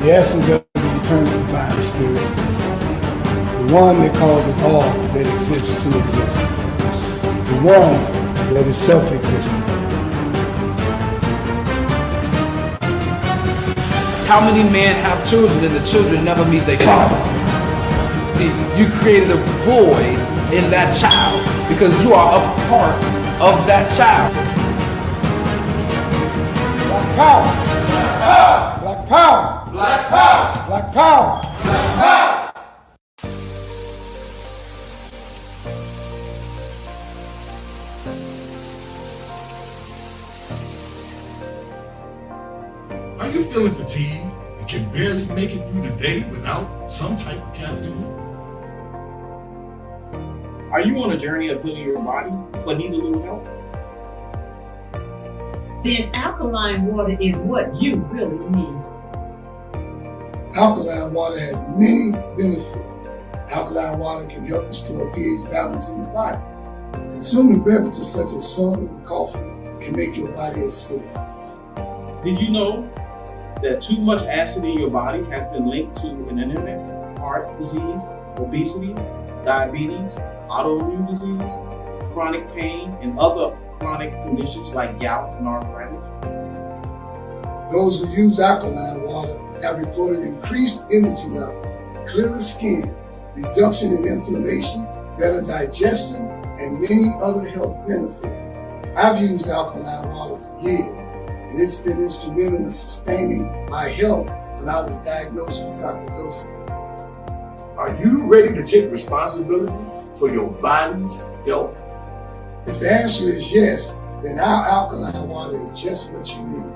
the essence of the eternal divine spirit, the one that causes all that exists to exist, the one that is self-existent. How many men have children and the children never meet their father? See, you created a void in that child because you are a part of that child. Black power! Black power! Black power! Black power! Black power! Are you feeling fatigued and can barely make it through the day without some type of caffeine? Are you on a journey of healing your body but need a little help? Then alkaline water is what you really need. Alkaline water has many benefits. Alkaline water can help restore pH balance in the body. Consuming beverages such as soda and coffee can make your body acidic. Did you know that too much acid in your body has been linked to an anemia, heart disease, obesity, diabetes, autoimmune disease, chronic pain, and other chronic conditions like gout and arthritis? Those who use alkaline water have reported increased energy levels, clearer skin, reduction in inflammation, better digestion, and many other health benefits. I've used alkaline water for years, and it's been instrumental in sustaining my health when I was diagnosed with sarcoidosis. Are you ready to take responsibility for your body's health? If the answer is yes, then our alkaline water is just what you need.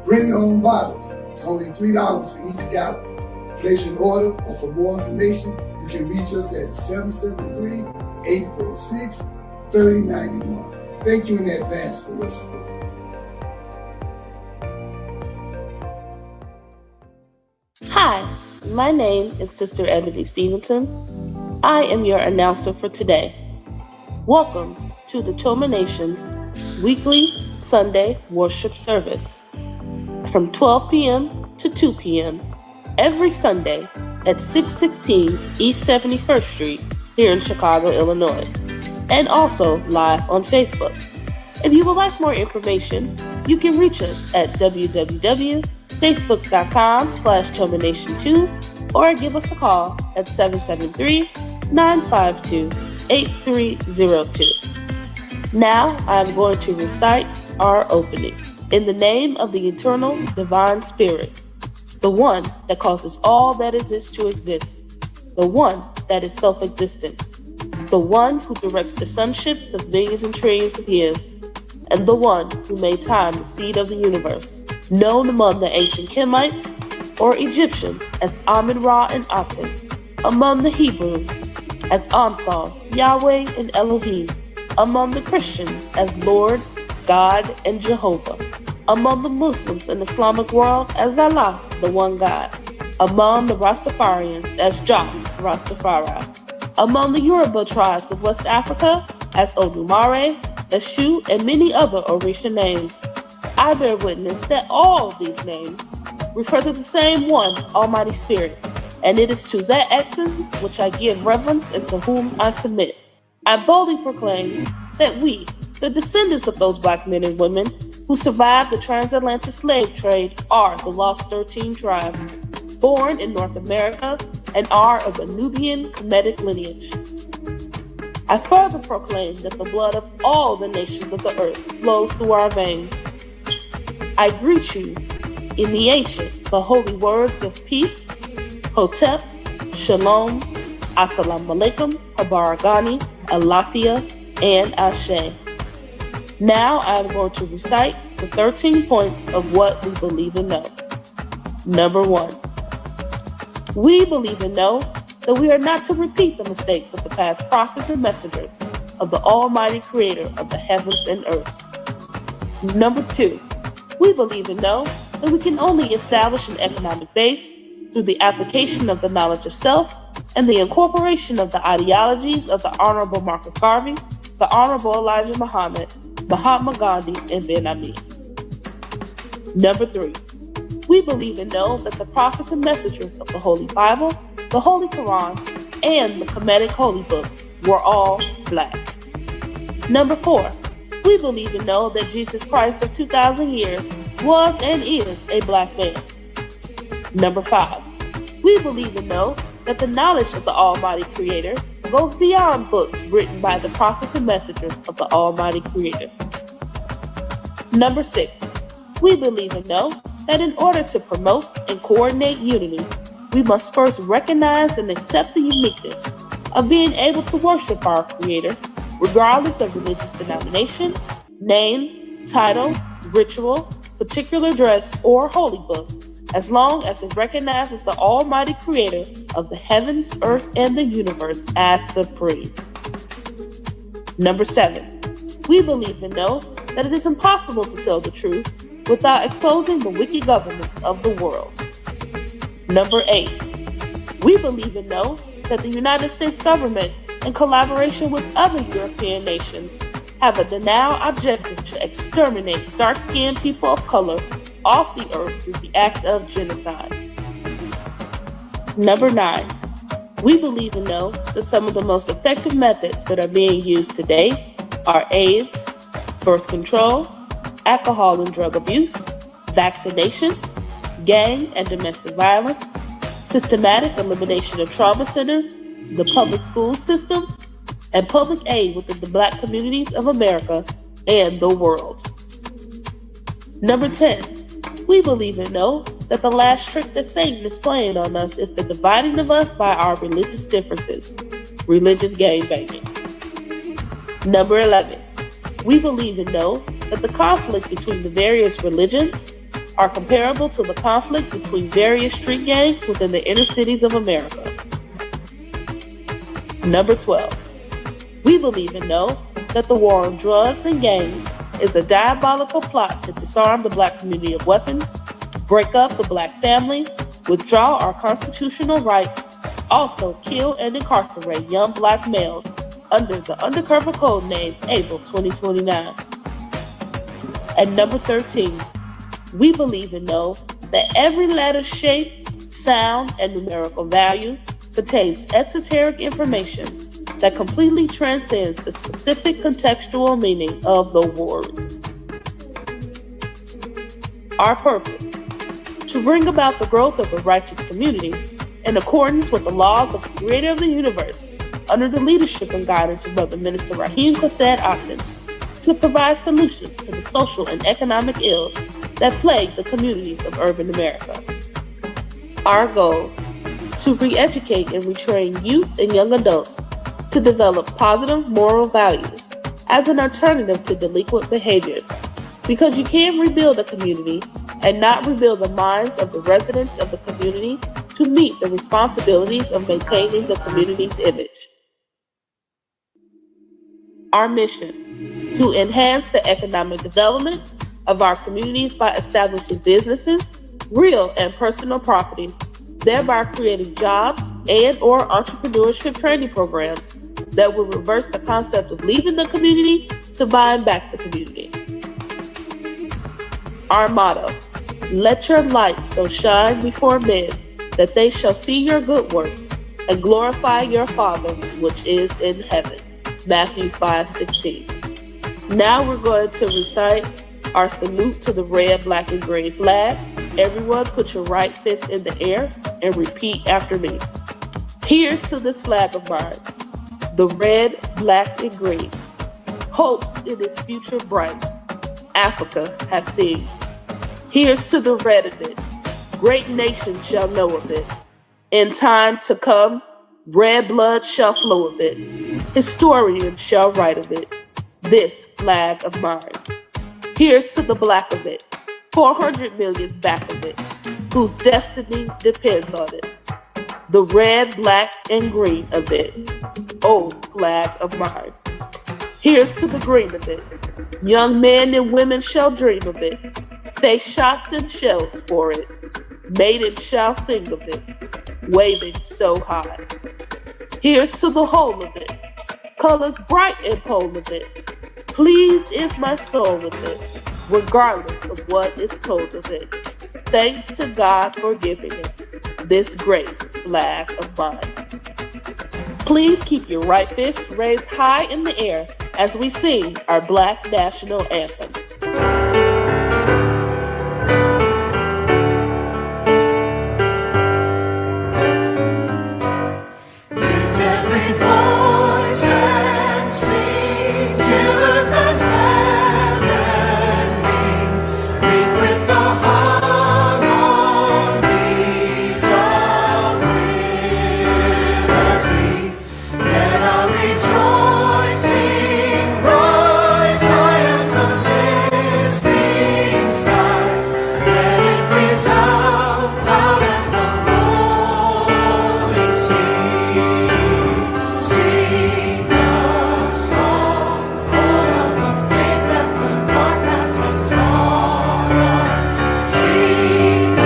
Bring your own bottles. It's only $3 for each gallon. To place an order or for more information, you can reach us at 773-846-3091. Thank you in advance for your support. Hi, my name is Sister Ebony Stevenson. I am your announcer for today. Welcome to the Toma Nation's weekly Sunday worship service from 12 p.m. to 2 p.m. every Sunday at 616 East 71st Street here in Chicago, Illinois, and also live on Facebook. If you would like more information, you can reach us at www.facebook.com/TomaNation2 or give us a call at 773-952-8302. Now I am going to recite our opening. In the name of the eternal divine spirit, the one that causes all that exists to exist, the one that is self-existent, the one who directs the sunships of millions and trillions of years, and the one who made time the seed of the universe, known among the ancient Kemites or Egyptians as Amun-Ra and Aten, among the Hebrews as Ansar, Yahweh, and Elohim, among the Christians as Lord, God, and Jehovah, among the Muslims and Islamic world as Allah, the one God, among the Rastafarians as Jah, Rastafari, among the Yoruba tribes of West Africa as OMARI, Eshu, and many other Orisha names. I bear witness that all these names refer to the same one, Almighty Spirit, and it is to that essence which I give reverence and to whom I submit. I boldly proclaim that we, the descendants of those black men and women who survived the transatlantic slave trade, are the Lost 13 tribe, born in North America and are of a Nubian Kemetic lineage. I further proclaim that the blood of all the nations of the earth flows through our veins. I greet you in the ancient but holy words of peace, Hotep, Shalom, Assalamu alaikum, Habaragani, Alafia, and Ashe. Now I am going to recite the 13 points of what we believe and know. Number 1. We believe and know that we are not to repeat the mistakes of the past prophets and messengers of the Almighty Creator of the heavens and earth. Number 2. We believe and know that we can only establish an economic base through the application of the knowledge of self and the incorporation of the ideologies of the Honorable Marcus Garvey, the Honorable Elijah Muhammad, Mahatma Gandhi, and Ben Ami. Number 3. We believe and know that the prophets and messengers of the Holy Bible, the Holy Quran, and the Kemetic Holy Books were all black. Number 4, we believe and know that Jesus Christ of 2,000 years was and is a black man. Number 5, we believe and know that the knowledge of the Almighty Creator goes beyond books written by the prophets and messengers of the Almighty Creator. Number 6, we believe and know that in order to promote and coordinate unity, we must first recognize and accept the uniqueness of being able to worship our Creator, regardless of religious denomination, name, title, ritual, particular dress, or holy book, as long as it recognizes the Almighty Creator of the heavens, earth, and the universe as supreme. Number 7, we believe and know that it is impossible to tell the truth without exposing the wicked governments of the world. Number 8, we believe and know that the United States government, in collaboration with other European nations, have a denial objective to exterminate dark-skinned people of color off the earth through the act of genocide. Number 9, we believe and know that some of the most effective methods that are being used today are AIDS, birth control, alcohol and drug abuse, vaccinations, gang and domestic violence, systematic elimination of trauma centers, the public school system, and public aid within the black communities of America and the world. Number 10, we believe and know that the last trick that Satan is playing on us is the dividing of us by our religious differences, religious gangbanging. Number 11, we believe and know that the conflict between the various religions are comparable to the conflict between various street gangs within the inner cities of America. Number 12, we believe and know that the war on drugs and gangs is a diabolical plot to disarm the black community of weapons, break up the black family, withdraw our constitutional rights, also kill and incarcerate young black males under the undercover code name April 2029. And number 13, we believe and know that every letter, shape, sound, and numerical value contains esoteric information that completely transcends the specific contextual meaning of the word. Our purpose: to bring about the growth of a righteous community in accordance with the laws of the Creator of the universe, under the leadership and guidance of Brother Minister Raheem Quasad Oxen, to provide solutions to the social and economic ills that plague the communities of urban America. Our goal: to re-educate and retrain youth and young adults to develop positive moral values as an alternative to delinquent behaviors, because you can't rebuild a community and not rebuild the minds of the residents of the community to meet the responsibilities of maintaining the community's image. Our mission: to enhance the economic development of our communities by establishing businesses, real and personal properties, thereby creating jobs and/or entrepreneurship training programs that will reverse the concept of leaving the community to buying back the community. Our motto: let your light so shine before men that they shall see your good works and glorify your Father which is in heaven. Matthew 5:16. Now we're going to recite our salute to the red, black, and green flag. Everyone put your right fist in the air and repeat after me. Here's to this flag of mine, the red, black, and green. Hopes in its future bright, Africa has seen. Here's to the red of it, great nations shall know of it. In time to come, red blood shall flow of it. Historians shall write of it, this flag of mine. Here's to the black of it, 400 million's back of it, whose destiny depends on it. The red, black, and green of it, oh flag of mine. Here's to the green of it, young men and women shall dream of it, face shots and shells for it, maidens shall sing of it, waving so high. Here's to the whole of it, colors bright and pole of it, pleased is my soul with it, regardless of what is told of it. Thanks to God for giving it, this great flag of mine. Please keep your right fist raised high in the air as we sing our Black National Anthem. Lift every voice and sing till earth and heaven ring with the harmonies of liberty. Let our rejoicing rise high as the listening skies. Let it resound loud as the rolling sea. Sing a song full of the faith that the dark past has taught us. Sing a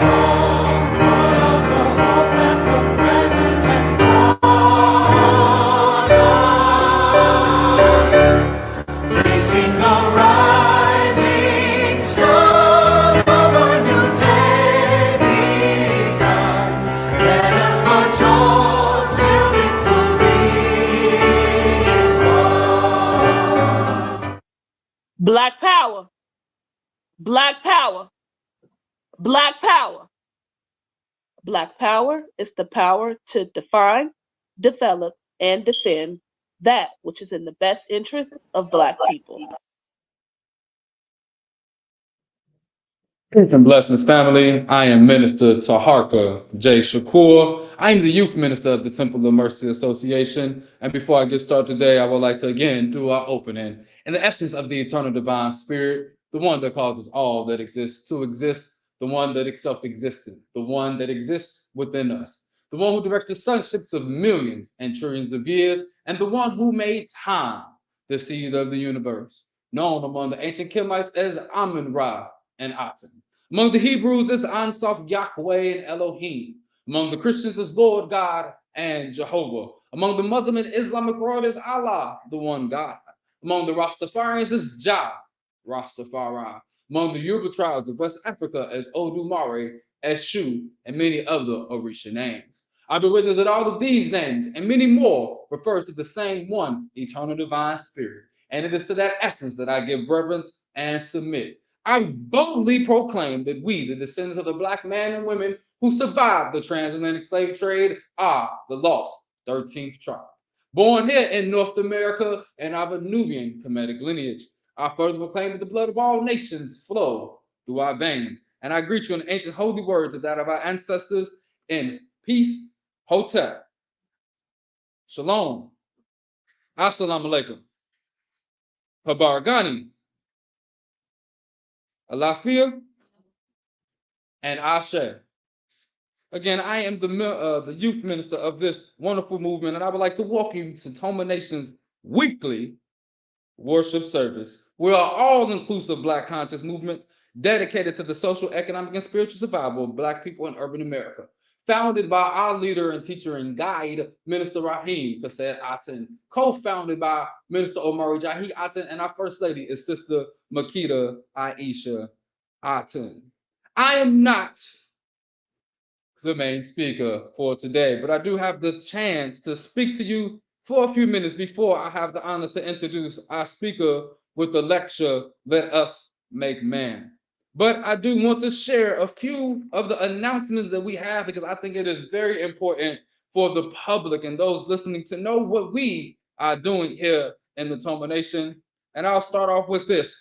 song full of the hope that the present has brought us. Facing the rising sun of a new day begun. Let us march on till victory is won. Black power, black power, black power. Black power is the power to define, develop, and defend that which is in the best interest of Black people. Peace and blessings, family. I am Minister Taharka J. Shakur. I am the Youth Minister of the Temple of Mercy Association. And before I get started today, I would like to again do our opening. In the essence of the eternal divine spirit, the one that causes all that exists to exist, the one that is self-existent, the one that exists within us, the one who directs the sunships of millions and trillions of years, and the one who made time, the seed of the universe, known among the ancient Kemites as Amun-Ra and Aten. Among the Hebrews is Ansof Yahweh and Elohim. Among the Christians is Lord God and Jehovah. Among the Muslim and Islamic world is Allah, the one God. Among the Rastafarians is Jah, Rastafari. Among the Yoruba tribes of West Africa is OMARI, Eshu, and many other Orisha names. I bear witness that all of these names and many more refers to the same one eternal divine spirit. And it is to that essence that I give reverence and submit. I boldly proclaim that we, the descendants of the Black men and women who survived the transatlantic slave trade, are the lost 13th tribe. Born here in North America and of a Nubian Kemetic lineage, I further proclaim that the blood of all nations flow through our veins. And I greet you in the ancient holy words of that of our ancestors in peace, hotep, shalom, assalamu alaikum, habaragani, alafia, and ashe. Again, I am the youth minister of this wonderful movement, and I would like to welcome you to Toma Nation's weekly worship service. We are all-inclusive Black conscious movement dedicated to the social, economic, and spiritual survival of Black people in urban America. Founded by our leader and teacher and guide, Minister Rahim Kased Aten, co-founded by Minister OMARI Jahi Aten, and our First Lady is Sister Makita Aisha Aten. I am not the main speaker for today, but I do have the chance to speak to you for a few minutes before I have the honor to introduce our speaker with the lecture, Let Us Make Man. But I do want to share a few of the announcements that we have because I think it is very important for the public and those listening to know what we are doing here in the Toma Nation. And I'll start off with this.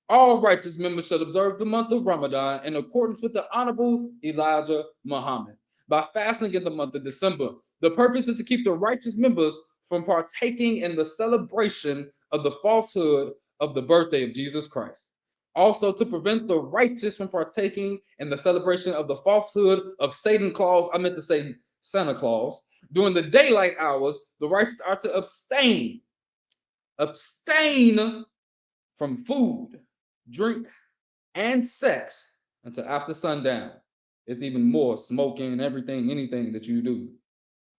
All righteous members shall observe the month of Ramadan in accordance with the Honorable Elijah Muhammad by fasting in the month of December. The purpose is to keep the righteous members from partaking in the celebration of the falsehood of the birthday of Jesus Christ. Also, to prevent the righteous from partaking in the celebration of the falsehood of Satan Claus, I meant to say Santa Claus. During the daylight hours, the righteous are to abstain from food, drink, and sex until after sundown. It's even more smoking and anything that you do.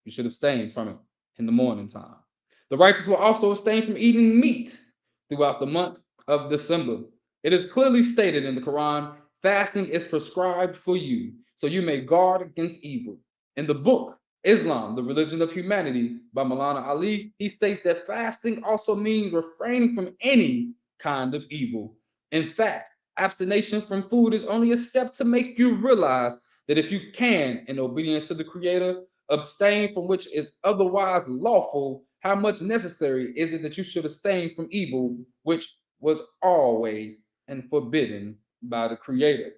You should abstain from it in the morning time. The righteous will also abstain from eating meat throughout the month of December. It is clearly stated in the Quran, Fasting is prescribed for you, so you may guard against evil. In the book, Islam, the Religion of Humanity by Maulana Ali, he states that fasting also means refraining from any kind of evil. In fact, abstination from food is only a step to make you realize that if you can, in obedience to the Creator, abstain from which is otherwise lawful, how much necessary is it that you should abstain from evil, which was always and forbidden by the Creator?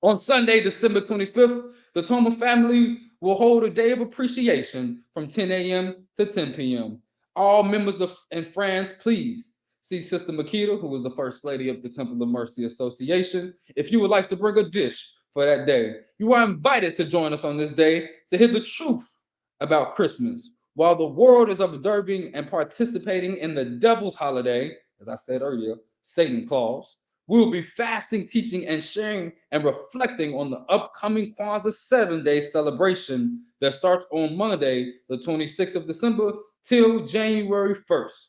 On Sunday, December 25th, the Toma family will hold a day of appreciation from 10 a.m. to 10 p.m. All members and friends, please see Sister Makita, who was the First Lady of the Temple of Mercy Association, if you would like to bring a dish for that day. You are invited to join us on this day to hear the truth about Christmas. While the world is observing and participating in the devil's holiday, as I said earlier, Satan Claus, we will be fasting, teaching, and sharing and reflecting on the upcoming Kwanzaa 7-day celebration that starts on Monday, the 26th of December, till January 1st.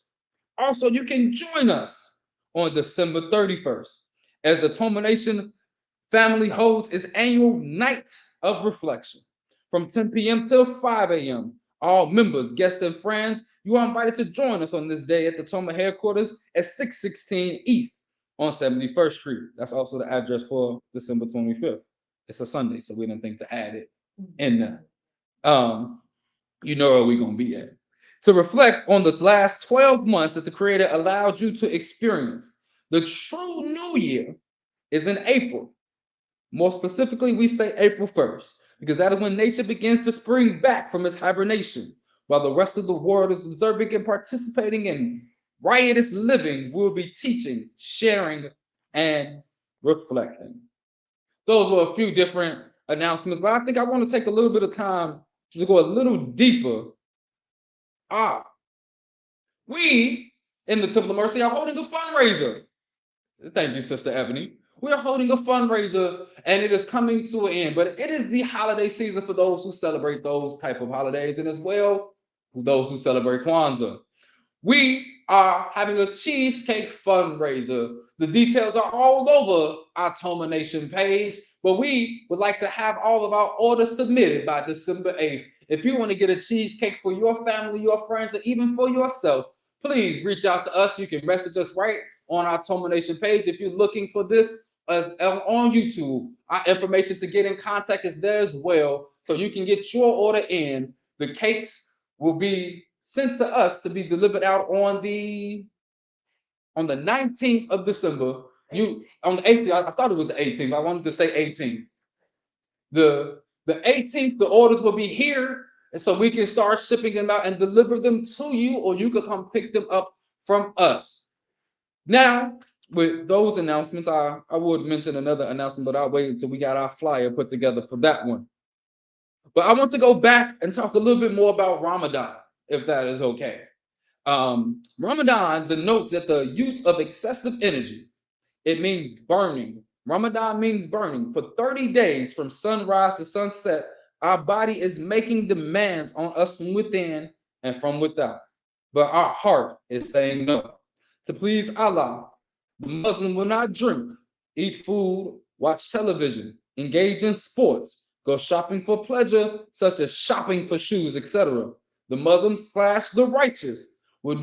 Also, you can join us on December 31st as the Toma Nation family holds its annual night of reflection from 10 p.m. till 5 a.m. All members, guests, and friends, you are invited to join us on this day at the Toma headquarters at 616 East on 71st Street. That's also the address for December 25th. It's a Sunday, so we didn't think to add it in there. You know where we're going to be at. To reflect on the last 12 months that the Creator allowed you to experience. The true new year is in April. More specifically, we say April 1st, because that is when nature begins to spring back from its hibernation, while the rest of the world is observing and participating in riotous living. We'll be teaching, sharing, and reflecting. Those were a few different announcements, but I think I want to take a little bit of time to go a little deeper. We in the Temple of Mercy are holding a fundraiser. Thank you, Sister Ebony. We are holding a fundraiser, and it is coming to an end, but it is the holiday season for those who celebrate those type of holidays, and as well, those who celebrate Kwanzaa. We are having a cheesecake fundraiser. The details are all over our Toma Nation page, but we would like to have all of our orders submitted by December 8th. If you want to get a cheesecake for your family, your friends, or even for yourself, please reach out to us. You can message us right on our Toma Nation page. If you're looking for this on YouTube, our information to get in contact is there as well, so you can get your order in. The cakes will be sent to us to be delivered out on the 19th of December. On the 18th, I thought it was the 18th. I wanted to say 18th. The 18th, the orders will be here, and so we can start shipping them out and deliver them to you, or you can come pick them up from us. Now, with those announcements, I would mention another announcement, but I'll wait until we got our flyer put together for that one. But I want to go back and talk a little bit more about Ramadan, if that is okay. Ramadan denotes that the use of excessive energy. It means burning. Ramadan means burning. For 30 days from sunrise to sunset, our body is making demands on us from within and from without. But our heart is saying no. To please Allah, the Muslim will not drink, eat food, watch television, engage in sports, go shopping for pleasure, such as shopping for shoes, etc. The Muslims / the righteous will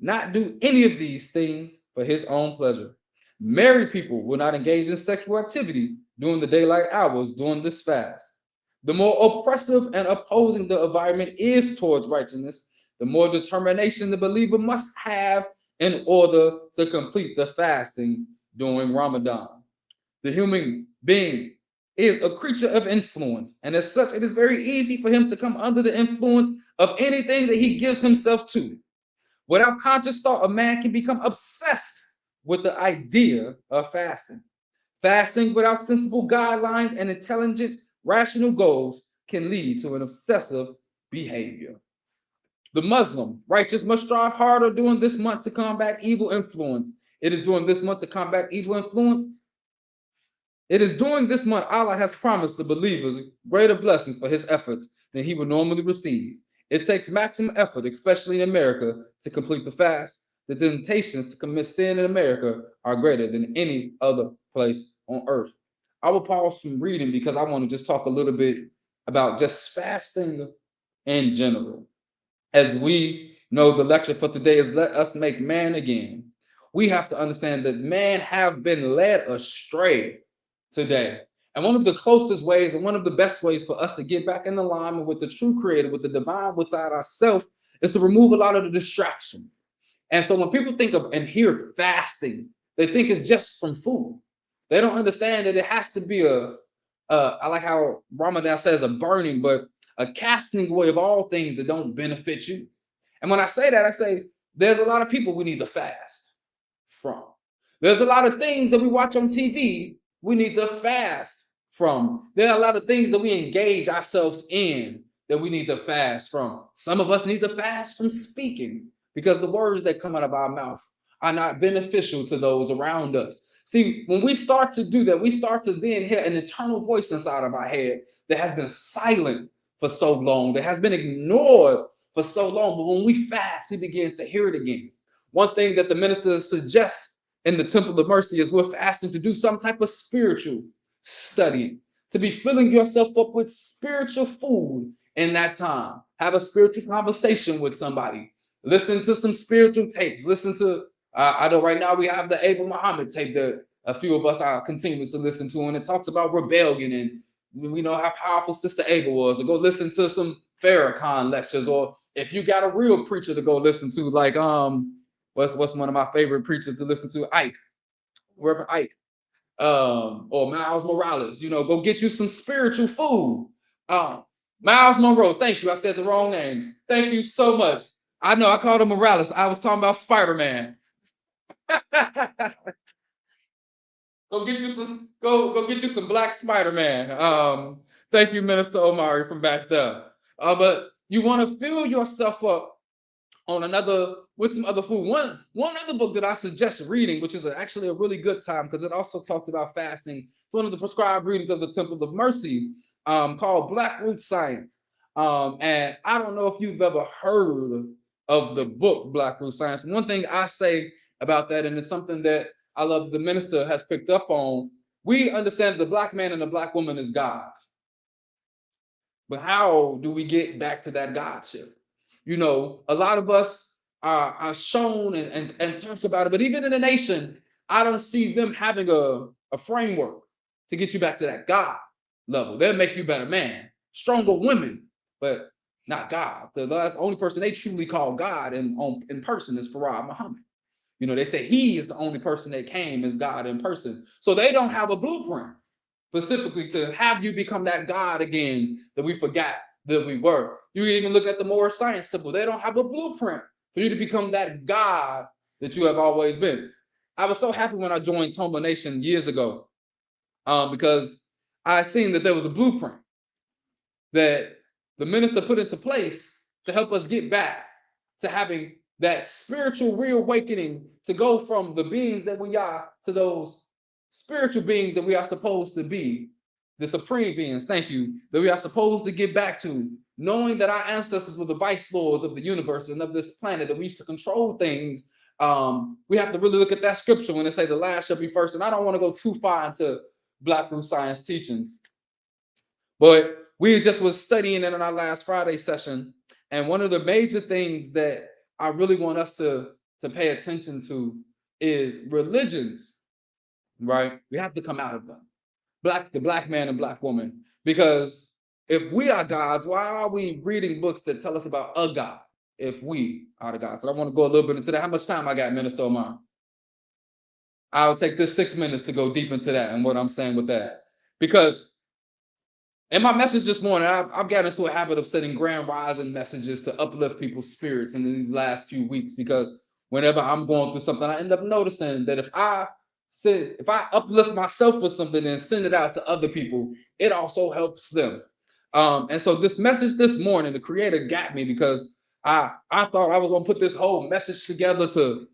not do any of these things for his own pleasure. Married people will not engage in sexual activity during the daylight hours during this fast. The more oppressive and opposing the environment is towards righteousness, the more determination the believer must have in order to complete the fasting during Ramadan. The human being is a creature of influence, and as such, it is very easy for him to come under the influence of anything that he gives himself to. Without conscious thought, a man can become obsessed with the idea of fasting. Fasting without sensible guidelines and intelligent, rational goals can lead to an obsessive behavior. The Muslim righteous must strive harder during this month to combat evil influence. It is during this month to combat evil influence. It is during this month Allah has promised the believers greater blessings for his efforts than he would normally receive. It takes maximum effort, especially in America, to complete the fast. The temptations to commit sin in America are greater than any other place on earth. I will pause from reading because I want to just talk a little bit about just fasting in general. As we know, the lecture for today is Let Us Make Man Again. We have to understand that man have been led astray today. And one of the closest ways and one of the best ways for us to get back in alignment with the true creator, with the divine within ourselves, is to remove a lot of the distractions. And so when people think of and hear fasting, they think it's just from food. They don't understand that it has to be I like how Ramadan says a burning, but a casting away of all things that don't benefit you. And when I say that, I say there's a lot of people we need to fast from. There's a lot of things that we watch on TV we need to fast from. There are a lot of things that we engage ourselves in that we need to fast from. Some of us need to fast from speaking because the words that come out of our mouth are not beneficial to those around us. See, when we start to do that, we start to then hear an internal voice inside of our head that has been silent for so long, that has been ignored for so long. But when we fast, we begin to hear it again. One thing that the minister suggests in the Temple of Mercy is we're fasting to do some type of spiritual studying, to be filling yourself up with spiritual food in that time. Have a spiritual conversation with somebody. Listen to some spiritual tapes. Listen to, I know right now we have the Ava Muhammad tape that a few of us are continuing to listen to, and it talks about rebellion, and we know how powerful Sister Ava was. Or go listen to some Farrakhan lectures, or if you got a real preacher to go listen to, like what's one of my favorite preachers to listen to, Ike, Reverend Ike, or Miles Morales. Go get you some spiritual food. Miles Monroe, thank you. I said the wrong name. Thank you so much. I know I called him Morales. I was talking about Spider-Man. Go get you some black Spider-Man. Thank you, Minister Omari, from back there. But you want to fill yourself up with some other food. One other book that I suggest reading, which is actually a really good time because it also talks about fasting. It's one of the prescribed readings of the Temple of Mercy, called Black Root Science. And I don't know if you've ever heard of the book Black Root Science. One thing I say about that, and it's something that I love the minister has picked up on, we understand the black man and the black woman is gods. But how do we get back to that godship? A lot of us are shown and talked about it, but even in the nation, I don't see them having a framework to get you back to that God level. They'll make you better man, stronger women, but not God. The only person they truly call God in person is Farah Muhammad. They say he is the only person that came as God in person. So they don't have a blueprint specifically to have you become that God again that we forgot that we were. You even look at the Moorish Science Temple. They don't have a blueprint for you to become that God that you have always been. I was so happy when I joined Toma Nation years ago, because I seen that there was a blueprint that the minister put into place to help us get back to having that spiritual reawakening, to go from the beings that we are to those spiritual beings that we are supposed to be, the supreme beings, thank you, that we are supposed to get back to, knowing that our ancestors were the vice lords of the universe and of this planet, that we used to control things. We have to really look at that scripture when they say the last shall be first. And I don't want to go too far into Black Root Science teachings, but we just was studying it in our last Friday session. And one of the major things that I really want us to pay attention to is religions, right? We have to come out of them. The black man and black woman. Because if we are gods, why are we reading books that tell us about a God if we are the gods? So I want to go a little bit into that. How much time I got, Minister Omar? I'll take this 6 minutes to go deep into that and what I'm saying with that. Because in my message this morning, I've gotten into a habit of sending grand rising messages to uplift people's spirits in these last few weeks, because whenever I'm going through something, I end up noticing that if I uplift myself with something and send it out to other people, it also helps them. And so this message this morning, the creator got me because I thought I was going to put this whole message together to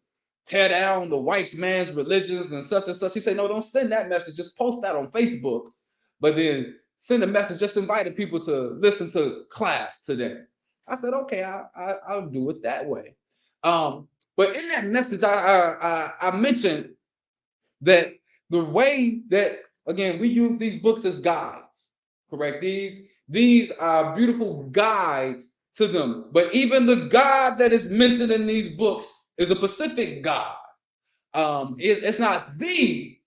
tear down the white man's religions and such and such. He said, no, don't send that message. Just post that on Facebook. But then send a message, just invited people to listen to class today. I said, okay, I'll do it that way. But in that message, I mentioned that the way that again, we use these books as guides, correct? These are beautiful guides to them. But even the God that is mentioned in these books is a specific God. It's not the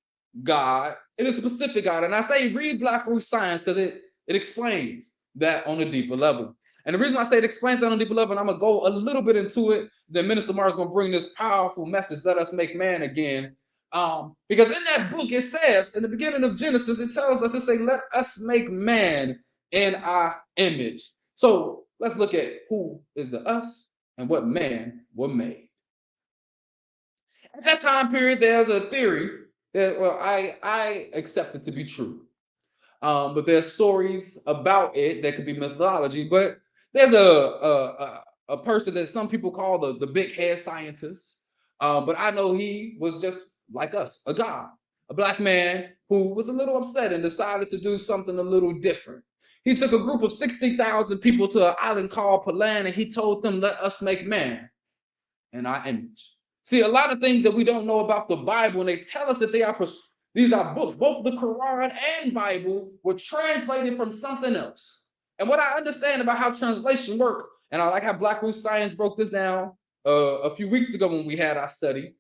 God, it is a specific God. And I say read Black Root Science because it explains that on a deeper level. And the reason I say it explains that on a deeper level, and I'm going to go a little bit into it, then Minister Mars is going to bring this powerful message, let us make man again. Because in that book, it says, in the beginning of Genesis, it tells us, it say, let us make man in our image. So let's look at who is the us and what man were made. At that time period, there's a theory that, well, I accept it to be true. But there's stories about it that could be methodology. But there's a person that some people call the big head scientist. But I know he was just like us, a god, a black man who was a little upset and decided to do something a little different. He took a group of 60,000 people to an island called Palan, and he told them, let us make man in our image. See, a lot of things that we don't know about the Bible, and they tell us that these are books. Both the Quran and Bible were translated from something else. And what I understand about how translation work, and I like how Black Root Science broke this down a few weeks ago when we had our study,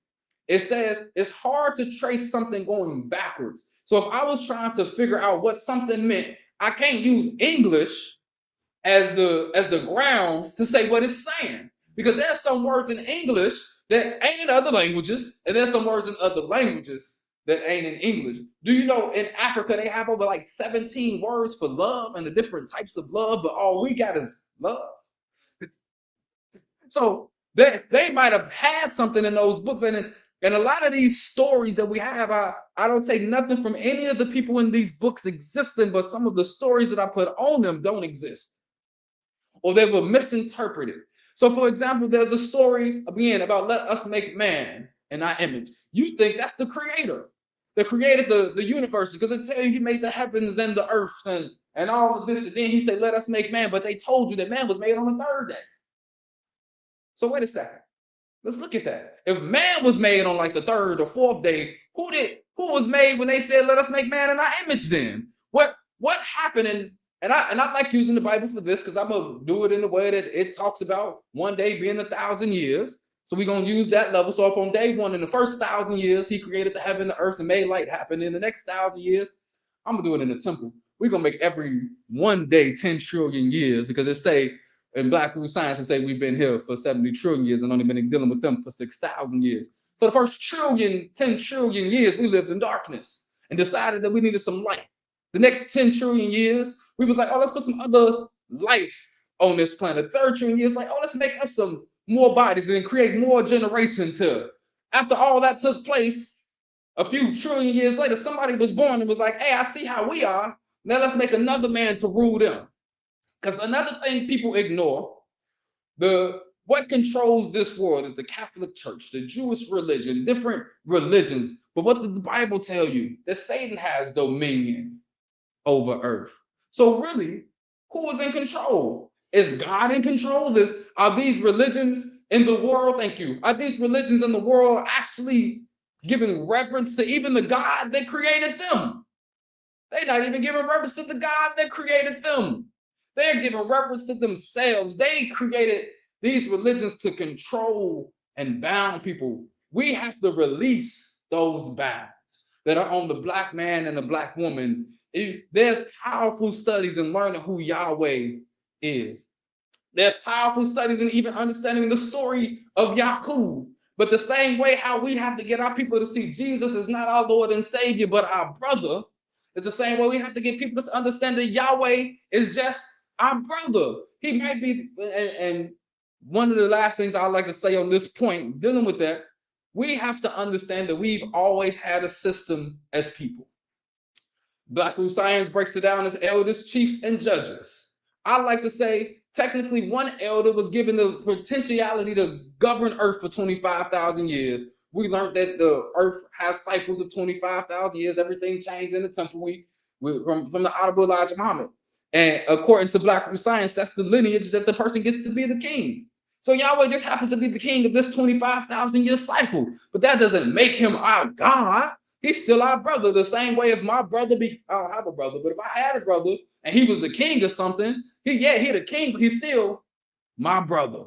it says it's hard to trace something going backwards. So if I was trying to figure out what something meant, I can't use English as the grounds to say what it's saying. Because there's some words in English that ain't in other languages, and there's some words in other languages that ain't in English. Do you know in Africa they have over like 17 words for love and the different types of love, but all we got is love? So they might have had something in those books, and a lot of these stories that we have, I don't take nothing from any of the people in these books existing, but some of the stories that I put on them don't exist, or they were misinterpreted. So, for example, there's a story again about let us make man in our image. You think that's the creator that created the universe, because it tells you he made the heavens and the earth and all of this. And then he said, let us make man. But they told you that man was made on the third day. So wait a second. Let's look at that. If man was made on like the third or fourth day, who was made when they said, let us make man in our image then? What happened? And I like using the Bible for this because I'm going to do it in the way that it talks about one day being 1,000 years. So we're going to use that level. So if on day one, in the first 1,000 years, he created the heaven, the earth, and made light happen. In the next 1,000 years, I'm going to do it in the temple. We're going to make every one day 10 trillion years, because it say in Black Root Science, it say we've been here for 70 trillion years and only been dealing with them for 6,000 years. So the first 10 trillion years, we lived in darkness and decided that we needed some light. The next 10 trillion years, we was like, oh, let's put some other life on this planet. 3rd trillion years, like, oh, let's make us some more bodies and create more generations here. After all that took place, a few trillion years later, somebody was born and was like, hey, I see how we are. Now let's make another man to rule them. Because another thing people ignore, what controls this world is the Catholic Church, the Jewish religion, different religions. But what did the Bible tell you? That Satan has dominion over earth. So really, who is in control? Is God in control? Are these religions in the world, thank you, are these religions in the world actually giving reverence to even the God that created them? They're not even giving reverence to the God that created them. They're giving reverence to themselves. They created these religions to control and bound people. We have to release those bounds that are on the black man and the black woman. There's powerful studies in learning who Yahweh is. There's powerful studies in even understanding the story of Yaqub. But the same way how we have to get our people to see Jesus is not our Lord and Savior, but our brother, it's the same way we have to get people to understand that Yahweh is just our brother. He might be, and one of the last things I'd like to say on this point, dealing with that, we have to understand that we've always had a system as people. Black Root Science breaks it down as elders, chiefs, and judges. I like to say, technically, one elder was given the potentiality to govern Earth for 25,000 years. We learned that the Earth has cycles of 25,000 years. Everything changed in the temple from the Honorable Elijah Muhammad. And according to Black Root Science, that's the lineage that the person gets to be the king. So Yahweh just happens to be the king of this 25,000 year cycle. But that doesn't make him our God. he's still our brother. The same way if my brother I don't have a brother, but if I had a brother and he was a king or something, he the king, but he's still my brother.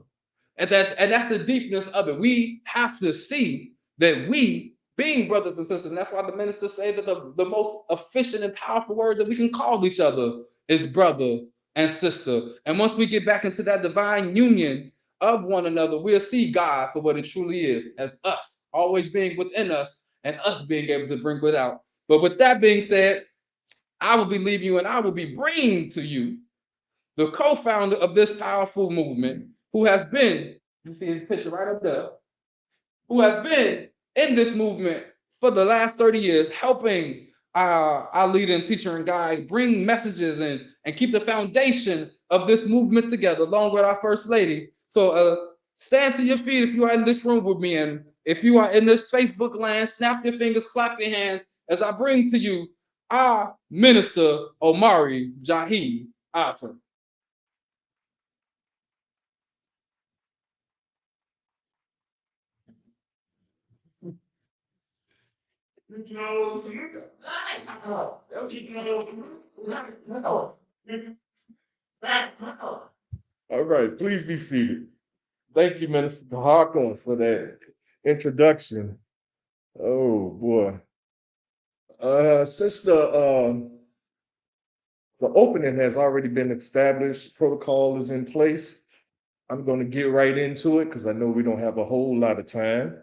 And that's the deepness of it. We have to see that we being brothers and sisters, and that's why the ministers say that the most efficient and powerful word that we can call each other is brother and sister. And once we get back into that divine union of one another, we'll see God for what it truly is, as us, always being within us and us being able to bring it out. But with that being said, I will be leaving you and I will be bringing to you the co-founder of this powerful movement, who has been, you see his picture right up there, who has been in this movement for the last 30 years, helping our leader and teacher and guide bring messages and keep the foundation of this movement together, along with our First Lady. So stand to your feet if you are in this room with me, and if you are in this Facebook land, snap your fingers, clap your hands, as I bring to you our Minister OMARI Jahi Atta. All right, please be seated. Thank you, Minister Harkin, for that introduction. Oh boy. Since the opening has already been established, protocol is in place, I'm going to get right into it because I know we don't have a whole lot of time.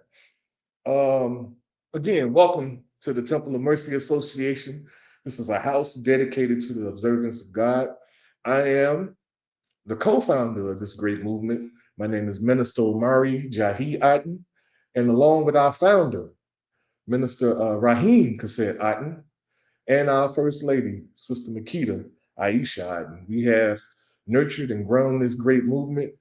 Again, welcome to the Temple of Mercy Association. This is a house dedicated to the observance of God. I am the co-founder of this great movement. My name is Minister OMARI Jahi Atten, and along with our founder, Minister Raheem Kasset Atten, and our First Lady, Sister Makita Aisha Atten, we have nurtured and grown this great movement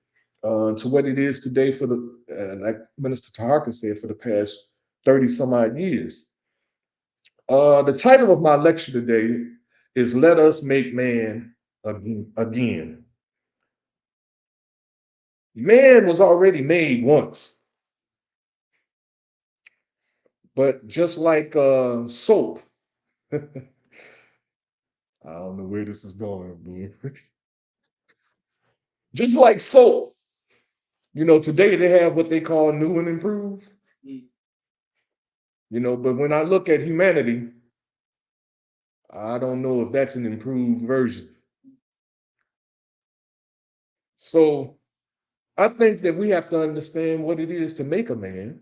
to what it is today for like Minister Taharka said, for the past 30 some odd years. The title of my lecture today is Let Us Make Man Again. Man was already made once, but just like soap, I don't know where this is going, but just like soap, today they have what they call new and improved. But when I look at humanity, I don't know if that's an improved version. So I think that we have to understand what it is to make a man.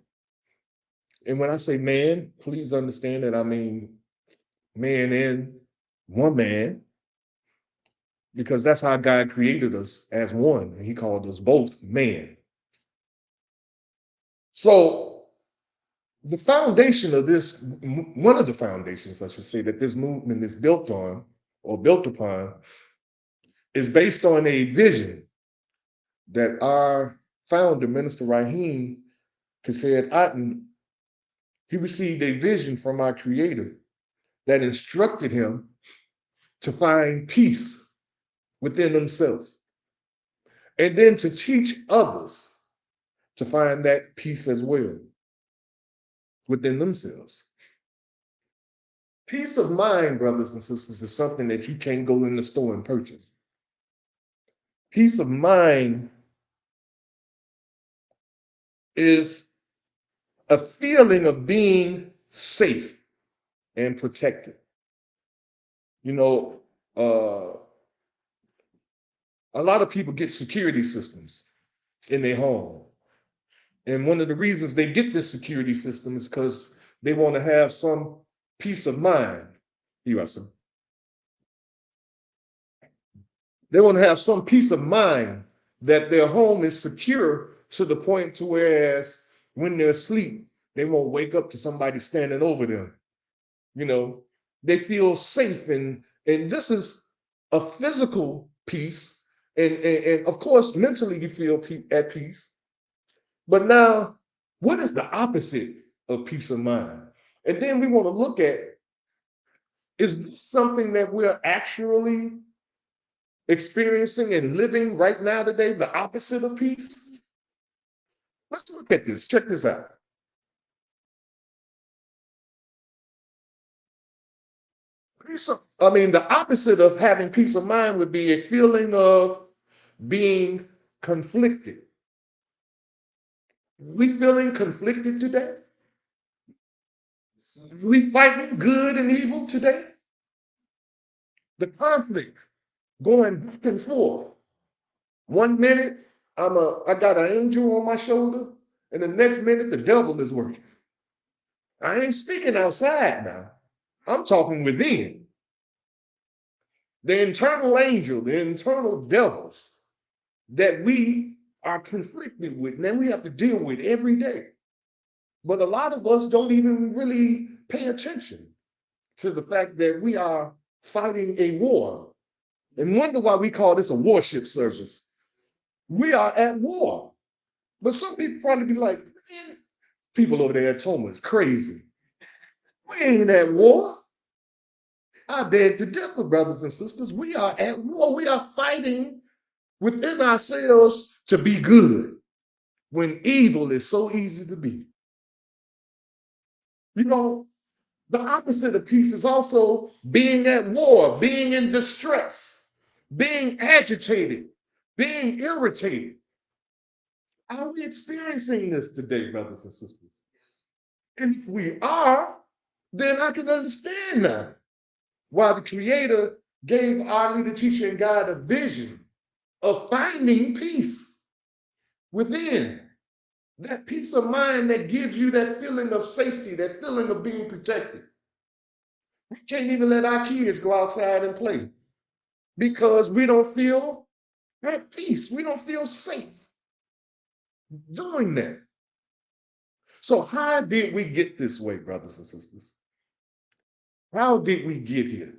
And when I say man, please understand that I mean man and woman, because that's how God created us as one. And he called us both man. So the foundation of this, one of the foundations, I should say, that this movement is built on or built upon is based on a vision that our founder, Minister Raheem Kasset Atten, he received a vision from our creator that instructed him to find peace within themselves and then to teach others to find that peace as well within themselves. Peace of mind, brothers and sisters, is something that you can't go in the store and purchase. Peace of mind is a feeling of being safe and protected. A lot of people get security systems in their home. And one of the reasons they get this security system is because they want to have some peace of mind. They want to have some peace of mind that their home is secure to the point to whereas when they're asleep, they won't wake up to somebody standing over them. They feel safe, and this is a physical peace, and of course mentally you feel at peace. But now, what is the opposite of peace of mind? And then we want to look at, is this something that we're actually experiencing and living right now today, the opposite of peace? Let's look at this. Check this out. The opposite of having peace of mind would be a feeling of being conflicted. We feeling conflicted today? We fighting good and evil today? The conflict going back and forth. One minute I got an angel on my shoulder, and the next minute the devil is working. I ain't speaking outside now. I'm talking within. The internal angel, the internal devils that we are conflicted with, and then we have to deal with every day. But a lot of us don't even really pay attention to the fact that we are fighting a war and wonder why we call this a warship service. We are at war. But some people probably be like, man, people over there at Toma is crazy. We ain't at war. I beg to differ, brothers and sisters. We are at war. We are fighting within ourselves to be good when evil is so easy to be. You know, the opposite of peace is also being at war, being in distress, being agitated, being irritated. Are we experiencing this today, brothers and sisters? And if we are, then I can understand now why the Creator gave our leader, teacher, and guide a vision of finding peace within. That peace of mind that gives you that feeling of safety, that feeling of being protected. We can't even let our kids go outside and play because we don't feel at peace. We don't feel safe doing that. So how did we get this way, brothers and sisters? How did we get here?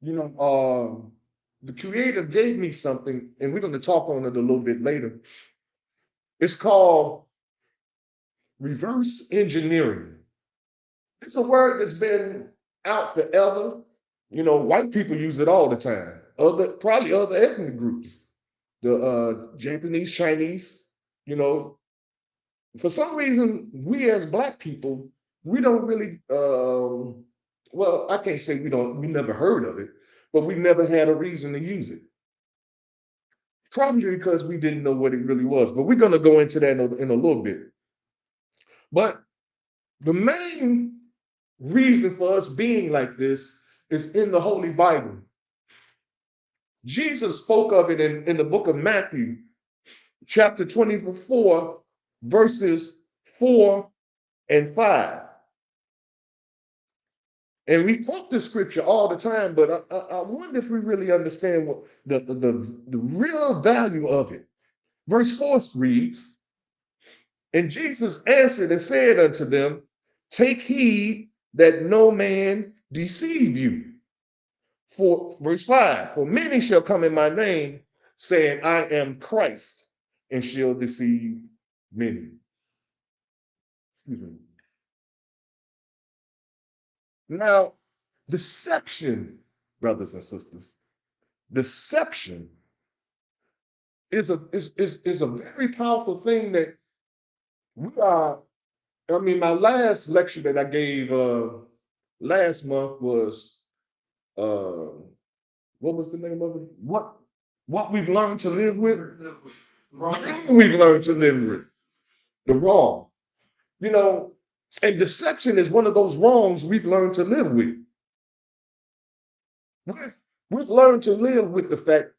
The Creator gave me something, and we're going to talk on it a little bit later. It's called reverse engineering. It's a word that's been out forever. White people use it all the time. Probably other ethnic groups, the Japanese, Chinese. For some reason, we as Black people, we don't really. Well, I can't say we don't. We never heard of it, but we never had a reason to use it. Probably because we didn't know what it really was. But we're going to go into that in a little bit. But the main reason for us being like this is in the Holy Bible. Jesus spoke of it in the book of Matthew, chapter 24, verses 4 and 5. And we quote this scripture all the time, but I wonder if we really understand what the real value of it. Verse 4 reads, "And Jesus answered and said unto them, Take heed that no man deceive you. For verse 5, for many shall come in my name, saying, I am Christ, and shall deceive many." Excuse me. Now, deception, brothers and sisters, deception is a very powerful thing that we are. My last lecture that I gave last month was what was the name of it? What we've learned to live with? We've learned to live with the wrong. And deception is one of those wrongs we've learned to live with. We've learned to live with the fact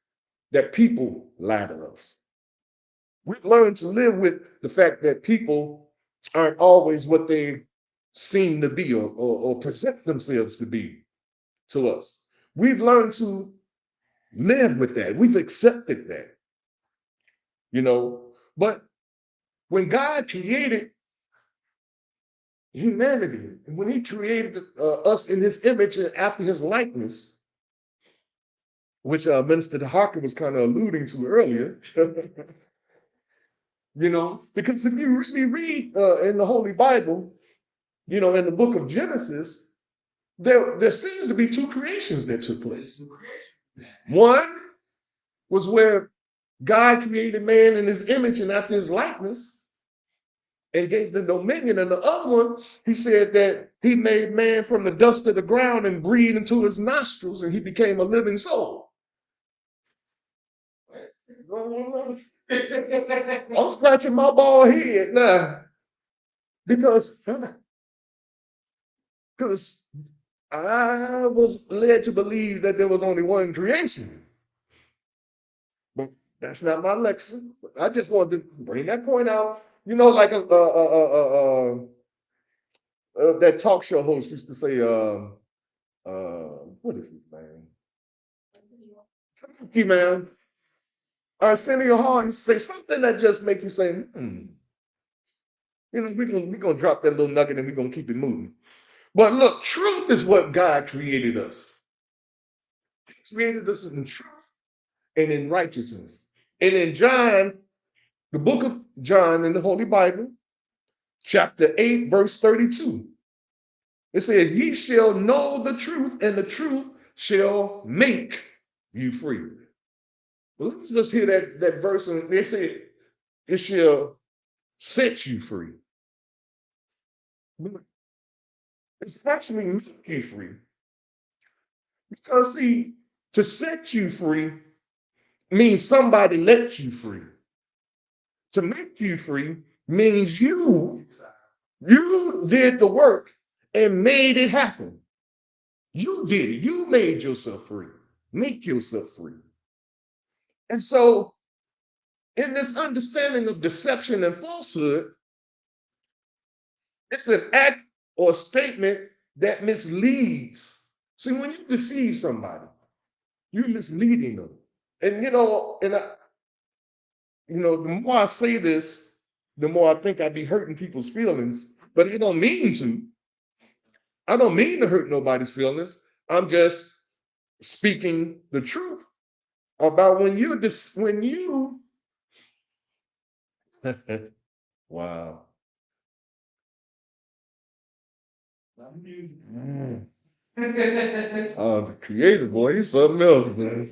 that people lie to us. We've learned to live with the fact that people aren't always what they seem to be or present themselves to be to us. We've learned to live with that. We've accepted that. But when God created humanity, and when he created us in his image and after his likeness, which Minister Harker was kind of alluding to earlier, because if you really read in the Holy Bible, in the book of Genesis, there seems to be two creations that took place. One was where God created man in his image and after his likeness. and gave them dominion. And the other one, he said that he made man from the dust of the ground and breathed into his nostrils, and he became a living soul. I'm scratching my bald head now because I was led to believe that there was only one creation. But that's not my lecture. I just wanted to bring that point out. You know, like that talk show host used to say, what is his name? Hey, man. Arsenio Hall used to say something that just make you say, you know, we're gonna drop that little nugget and we're gonna keep it moving. But look, truth is what God created us. He created us in truth and in righteousness. And in John, the book of John in the Holy Bible, chapter 8, verse 32, it said, ye shall know the truth, and the truth shall make you free. Well, let's just hear that verse, and they said, it shall set you free. But it's actually make you free. Because, see, to set you free means somebody let you free. To make you free means you did the work and made it happen. You did it. You made yourself free. Make yourself free. And so, in this understanding of deception and falsehood, it's an act or statement that misleads. See, when you deceive somebody, you're misleading them. And the more I say this, the more I think I'd be hurting people's feelings. But I don't mean to. I don't mean to hurt nobody's feelings. I'm just speaking the truth about when you wow. Mm. Oh, the creative boy, he's something else, man.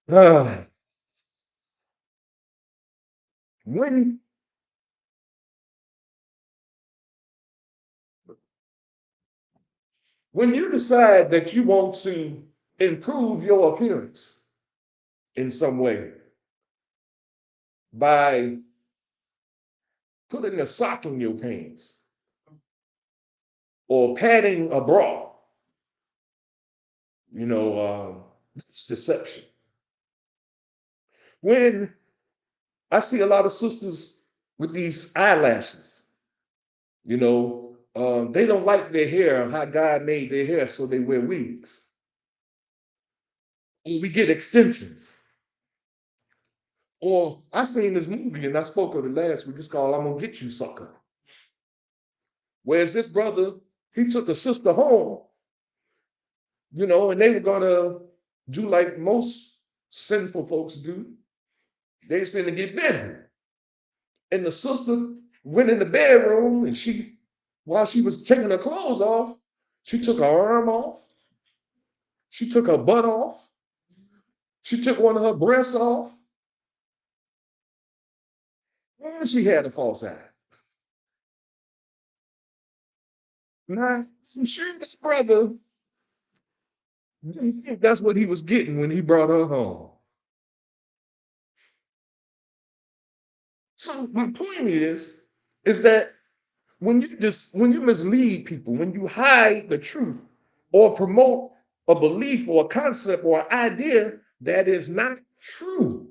Ah, when when you decide that you want to improve your appearance in some way by putting a sock in your pants or padding a bra, it's deception. When I see a lot of sisters with these eyelashes, they don't like their hair, how God made their hair, so they wear wigs. Or we get extensions. Or I seen this movie, and I spoke of it last week. It's called I'm Gonna Get You, Sucker. Whereas this brother, he took a sister home, and they were gonna do like most sinful folks do. They was finna get busy. And the sister went in the bedroom, and while she was taking her clothes off, she took her arm off, she took her butt off, she took one of her breasts off, and she had a false eye. Now, I'm sure this brother didn't think that's what he was getting when he brought her home. So my point is that when you mislead people, when you hide the truth or promote a belief or a concept or an idea that is not true,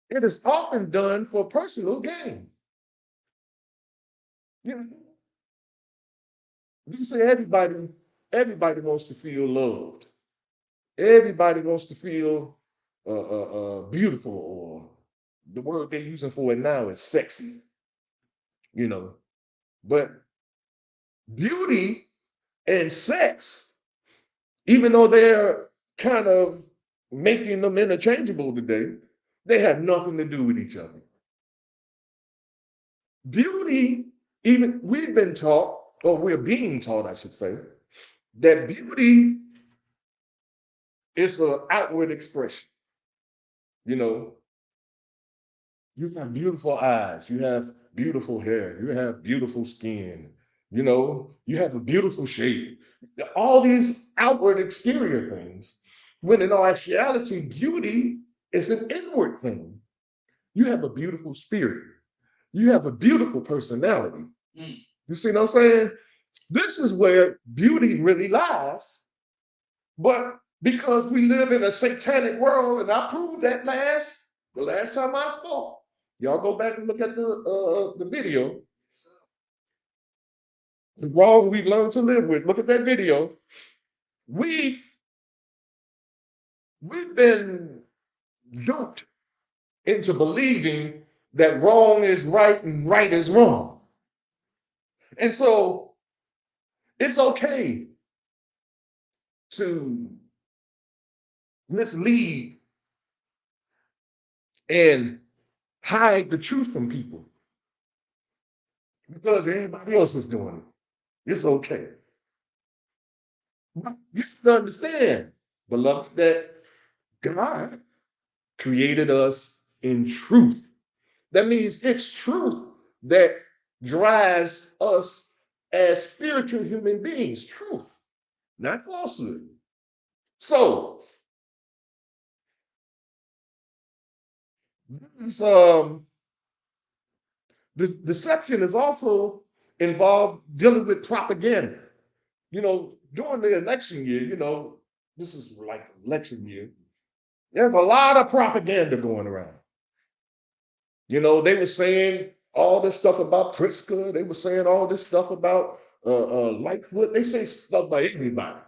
it is often done for personal gain. You know, you say everybody wants to feel loved. Everybody wants to feel beautiful, or the word they're using for it now is sexy. But beauty and sex, even though they're kind of making them interchangeable today, they have nothing to do with each other. Beauty, even we've been taught, or we're being taught, I should say, that beauty is an outward expression. You know, You have beautiful eyes. You have beautiful hair. You have beautiful skin. You know, you have a beautiful shape. All these outward exterior things, when in all actuality, beauty is an inward thing. You have a beautiful spirit. You have a beautiful personality. You see what I'm saying? This is where beauty really lies. But because we live in a satanic world, and I proved that the last time I spoke. Y'all go back and look at the video. The wrong we've learned to live with. Look at that video. We've been duped into believing that wrong is right and right is wrong. And so it's okay to mislead and hide the truth from people because everybody else is doing it. It's okay. But you have to understand, beloved, that God created us in truth. That means it's truth that drives us as spiritual human beings. Truth, not falsehood. So, this, the deception is also involved dealing with propaganda. You know, during the election year, you know, this is like election year, there's a lot of propaganda going around. You know, they were saying all this stuff about Pritzker. They were saying all this stuff about Lightfoot. They say stuff about everybody.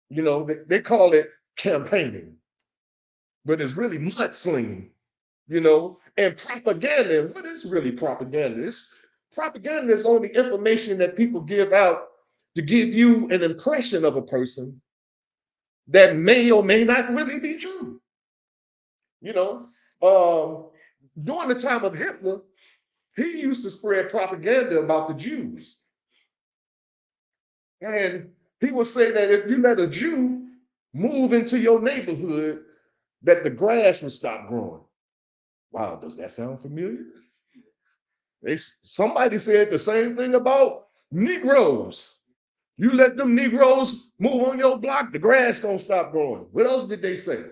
You know, they call it campaigning, but it's really mudslinging, you know, and propaganda. What is really propaganda? Propaganda is only information that people give out to give you an impression of a person that may or may not really be true. You know, during the time of Hitler, he used to spread propaganda about the Jews. And he would say that if you let a Jew move into your neighborhood, that the grass would stop growing. Wow, does that sound familiar? Somebody said the same thing about Negroes. You let them Negroes move on your block, the grass don't stop growing. What else did they say?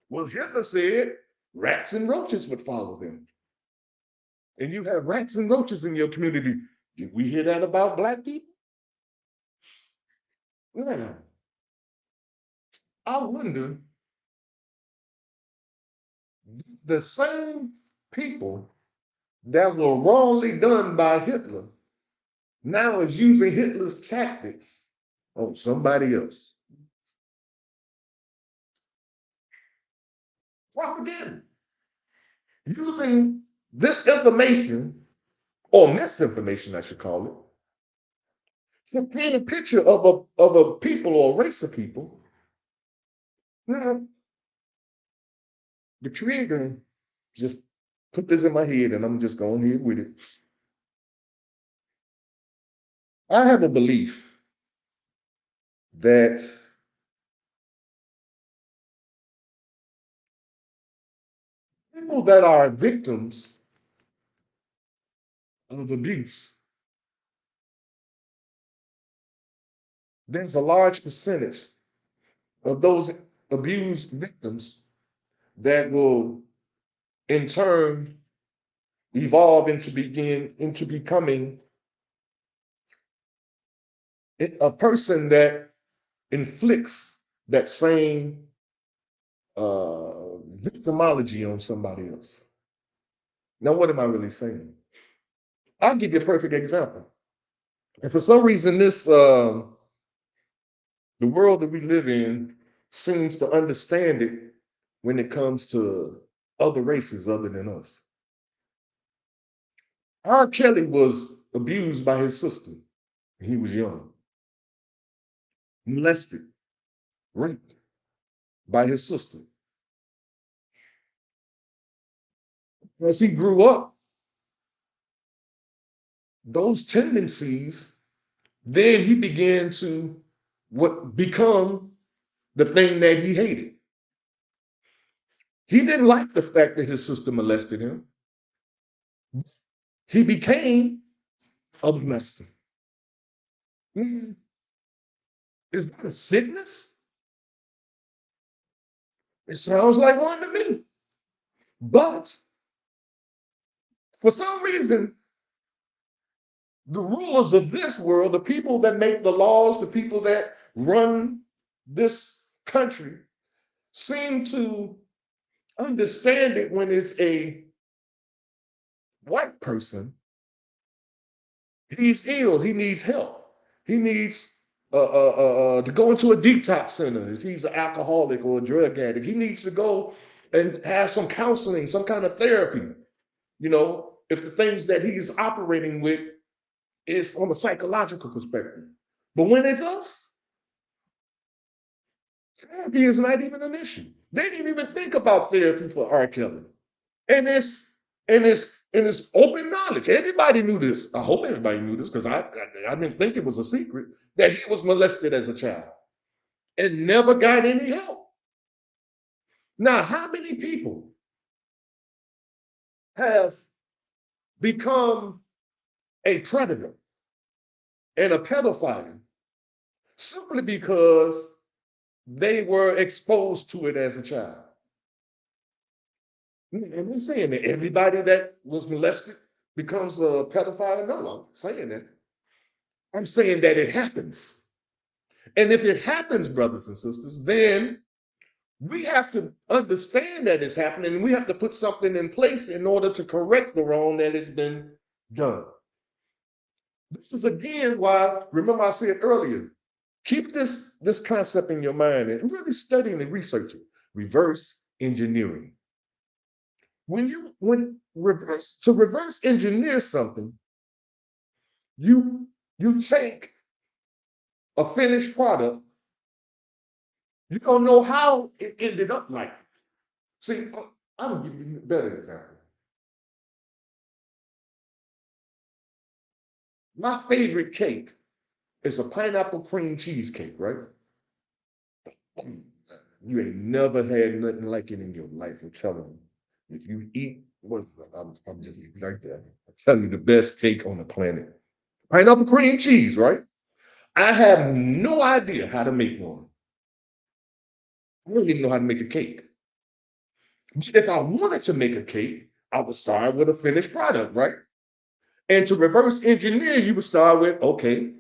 Well, Hitler said rats and roaches would follow them. And you have rats and roaches in your community. Did we hear that about Black people? Yeah. I wonder, the same people that were wrongly done by Hitler now is using Hitler's tactics on somebody else. Propaganda. Using this information, or misinformation, I should call it, to paint a picture of a people or a race of people. Now, the creator just put this in my head, and I'm just going here with it. I have a belief that people that are victims of abuse, there's a large percentage of those abused victims that will in turn evolve into becoming a person that inflicts that same victimology on somebody else. Now, what am I really saying? I'll give you a perfect example. And for some reason, the world that we live in seems to understand it when it comes to other races other than us. R. Kelly was abused by his sister when he was young, molested, raped by his sister. As he grew up, those tendencies, then he began to become the thing that he hated. He didn't like the fact that his sister molested him. He became a molester. Mm, Is that a sickness? It sounds like one to me. But for some reason, the rulers of this world, the people that make the laws, the people that run this country, seem to understand it when it's a white person. He's ill, he needs help. He needs to go into a detox center if he's an alcoholic or a drug addict. He needs to go and have some counseling, some kind of therapy. If the things that he's operating with is from a psychological perspective. But when it's us, therapy is not even an issue. They didn't even think about therapy for R. Kelly. And it's open knowledge. Everybody knew this. I hope everybody knew this because I didn't think it was a secret that he was molested as a child and never got any help. Now, how many people have become a predator and a pedophile simply because they were exposed to it as a child? And I'm saying that everybody that was molested becomes a pedophile. No, I'm not saying that. I'm saying that it happens. And if it happens, brothers and sisters, then we have to understand that it's happening and we have to put something in place in order to correct the wrong that has been done. This is again why, remember I said earlier, keep this concept in your mind and really study and research it. Reverse engineering. When reverse engineer something, you take a finished product, you don't know how it ended up like this. See, I'm gonna give you a better example. My favorite cake is a pineapple cream cheesecake, right? You ain't never had nothing like it in your life. I'm telling you. If you eat, I'm just like that. I tell you, the best cake on the planet. Pineapple cream cheese, right? I have no idea how to make one. I don't even know how to make a cake. But if I wanted to make a cake, I would start with a finished product, right? And to reverse engineer, you would start with, okay,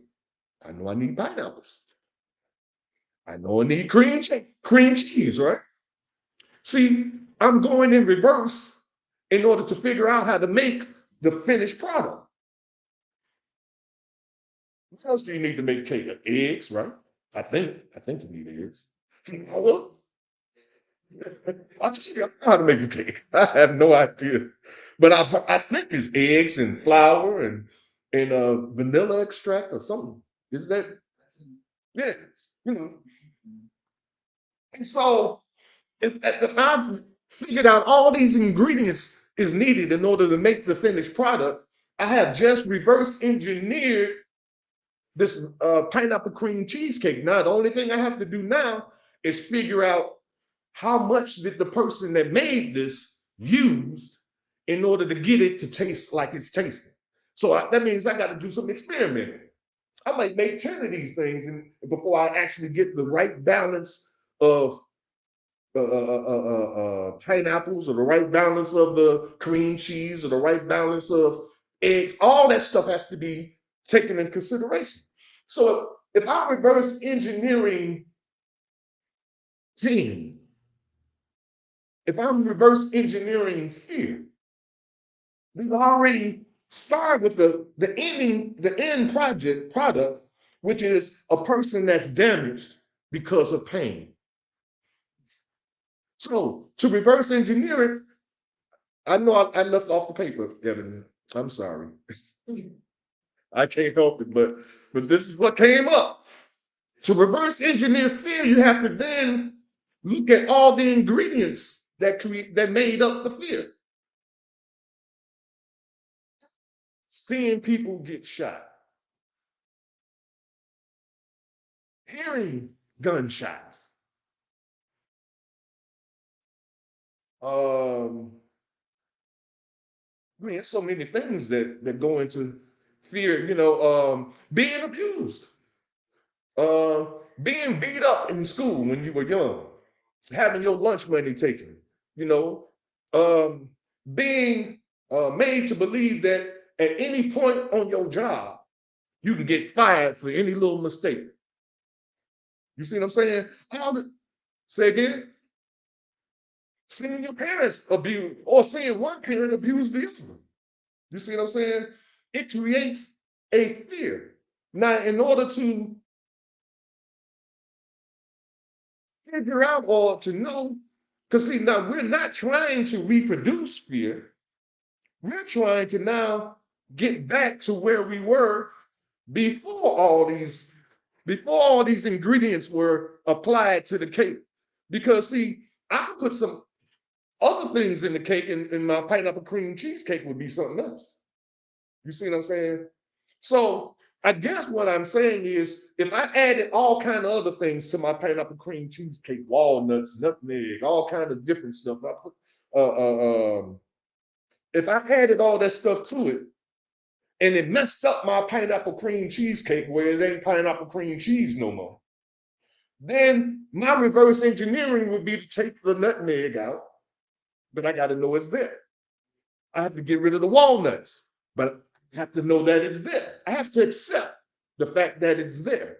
I know I need pineapples. I know I need cream cheese, right? See, I'm going in reverse in order to figure out how to make the finished product. What else do you need to make cake? Eggs, right? I think you need eggs. Well, I just don't know how to make a cake. I have no idea. But I think it's eggs and flour and vanilla extract or something. Is that yes, And so if I've figured out all these ingredients is needed in order to make the finished product, I have just reverse engineered this pineapple cream cheesecake. Now, the only thing I have to do now is figure out how much did the person that made this used in order to get it to taste like it's tasting. So that means I got to do some experimenting. I might make 10 of these things before I actually get the right balance of pineapples or the right balance of the cream cheese or the right balance of eggs. All that stuff has to be taken into consideration. So if I'm reverse engineering pain, if I'm reverse engineering fear, we've already started with the end product, which is a person that's damaged because of pain. So to reverse engineer it, I know I left off the paper, Evan. I'm sorry. I can't help it, but this is what came up. To reverse engineer fear, you have to then look at all the ingredients that made up the fear. Seeing people get shot, hearing gunshots, I mean, there's so many things that go into fear. Being abused, uh, being beat up in school when you were young, having your lunch money taken. You know, um, being made to believe that at any point on your job you can get fired for any little mistake. You see what I'm saying? Say again. Seeing your parents abuse or seeing one parent abuse the other. You see what I'm saying? It creates a fear. Now, in order to figure out or to know, because see, now we're not trying to reproduce fear. We're trying to now get back to where we were before all these ingredients were applied to the cake. Because see, I could put some other things in the cake, and my pineapple cream cheesecake would be something else. You see what I'm saying? So I guess what I'm saying is, if I added all kind of other things to my pineapple cream cheesecake, walnuts, nutmeg, all kind of different stuff, I put, if I added all that stuff to it, and it messed up my pineapple cream cheesecake where it ain't pineapple cream cheese no more, then my reverse engineering would be to take the nutmeg out, but I got to know it's there. I have to get rid of the walnuts, but I have to know that it's there. I have to accept the fact that it's there.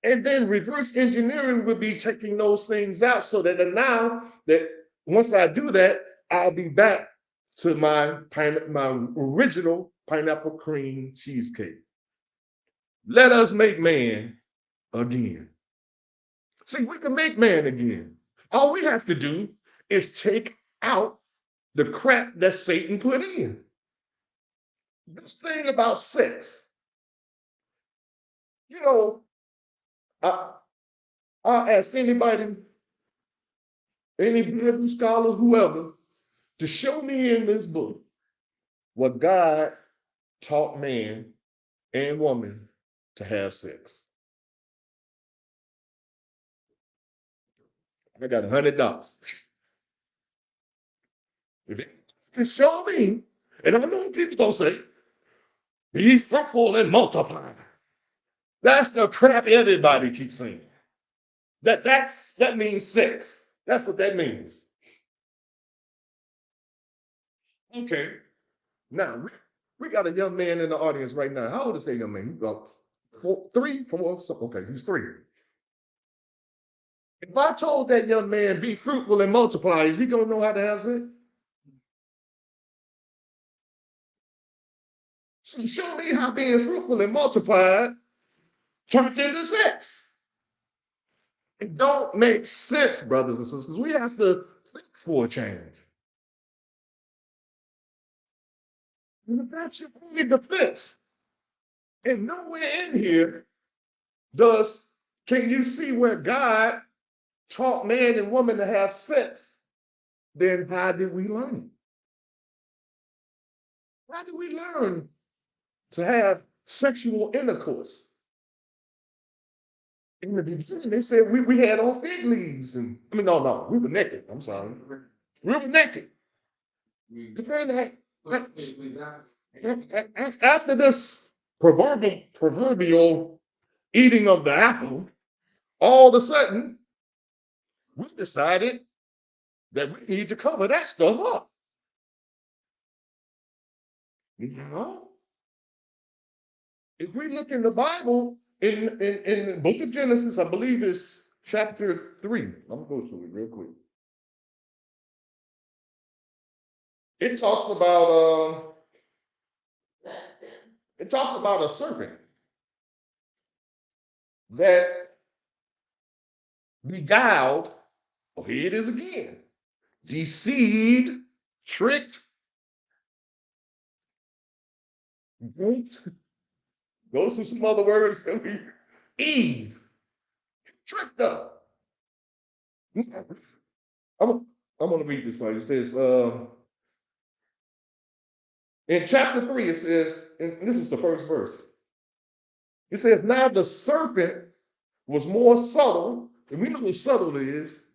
And then reverse engineering would be taking those things out so that now that once I do that, I'll be back to my original pineapple cream cheesecake. Let us make man again. See, we can make man again. All we have to do is take out the crap that Satan put in. This thing about sex, you know, I, I'll ask anybody, any Bible scholar, whoever, to show me in this book what God taught man and woman to have sex. I got $100. If it can show me, and I know people gonna say, be fruitful and multiply. That's the crap everybody keeps saying. That means sex. That's what that means. Okay. Now we got a young man in the audience right now. How old is that young man? He's about 3, 4, something. Okay, he's 3. If I told that young man be fruitful and multiply, is he gonna know how to have sex? So show me how being fruitful and multiplied turns into sex. It don't make sense, brothers and sisters. We have to think for a change. And if that's your only defense, and nowhere in here can you see where God taught man and woman to have sex, then how did we learn it? How did we learn to have sexual intercourse? In the beginning, they said we had on fig leaves, and I mean, no, we were naked. I'm sorry, we were naked. Then after this proverbial eating of the apple, all of a sudden we decided that we need to cover that stuff up. You know, if we look in the Bible, in the book of Genesis, I believe it's chapter 3. I'm gonna go to it real quick. It talks about a serpent that beguiled, oh, here it is again, deceived, tricked, those are some other words, Eve, tricked her. I'm going to read this for you. It says, in chapter 3, it says, and this is the first verse. It says, now the serpent was more subtle, and we know what subtle is,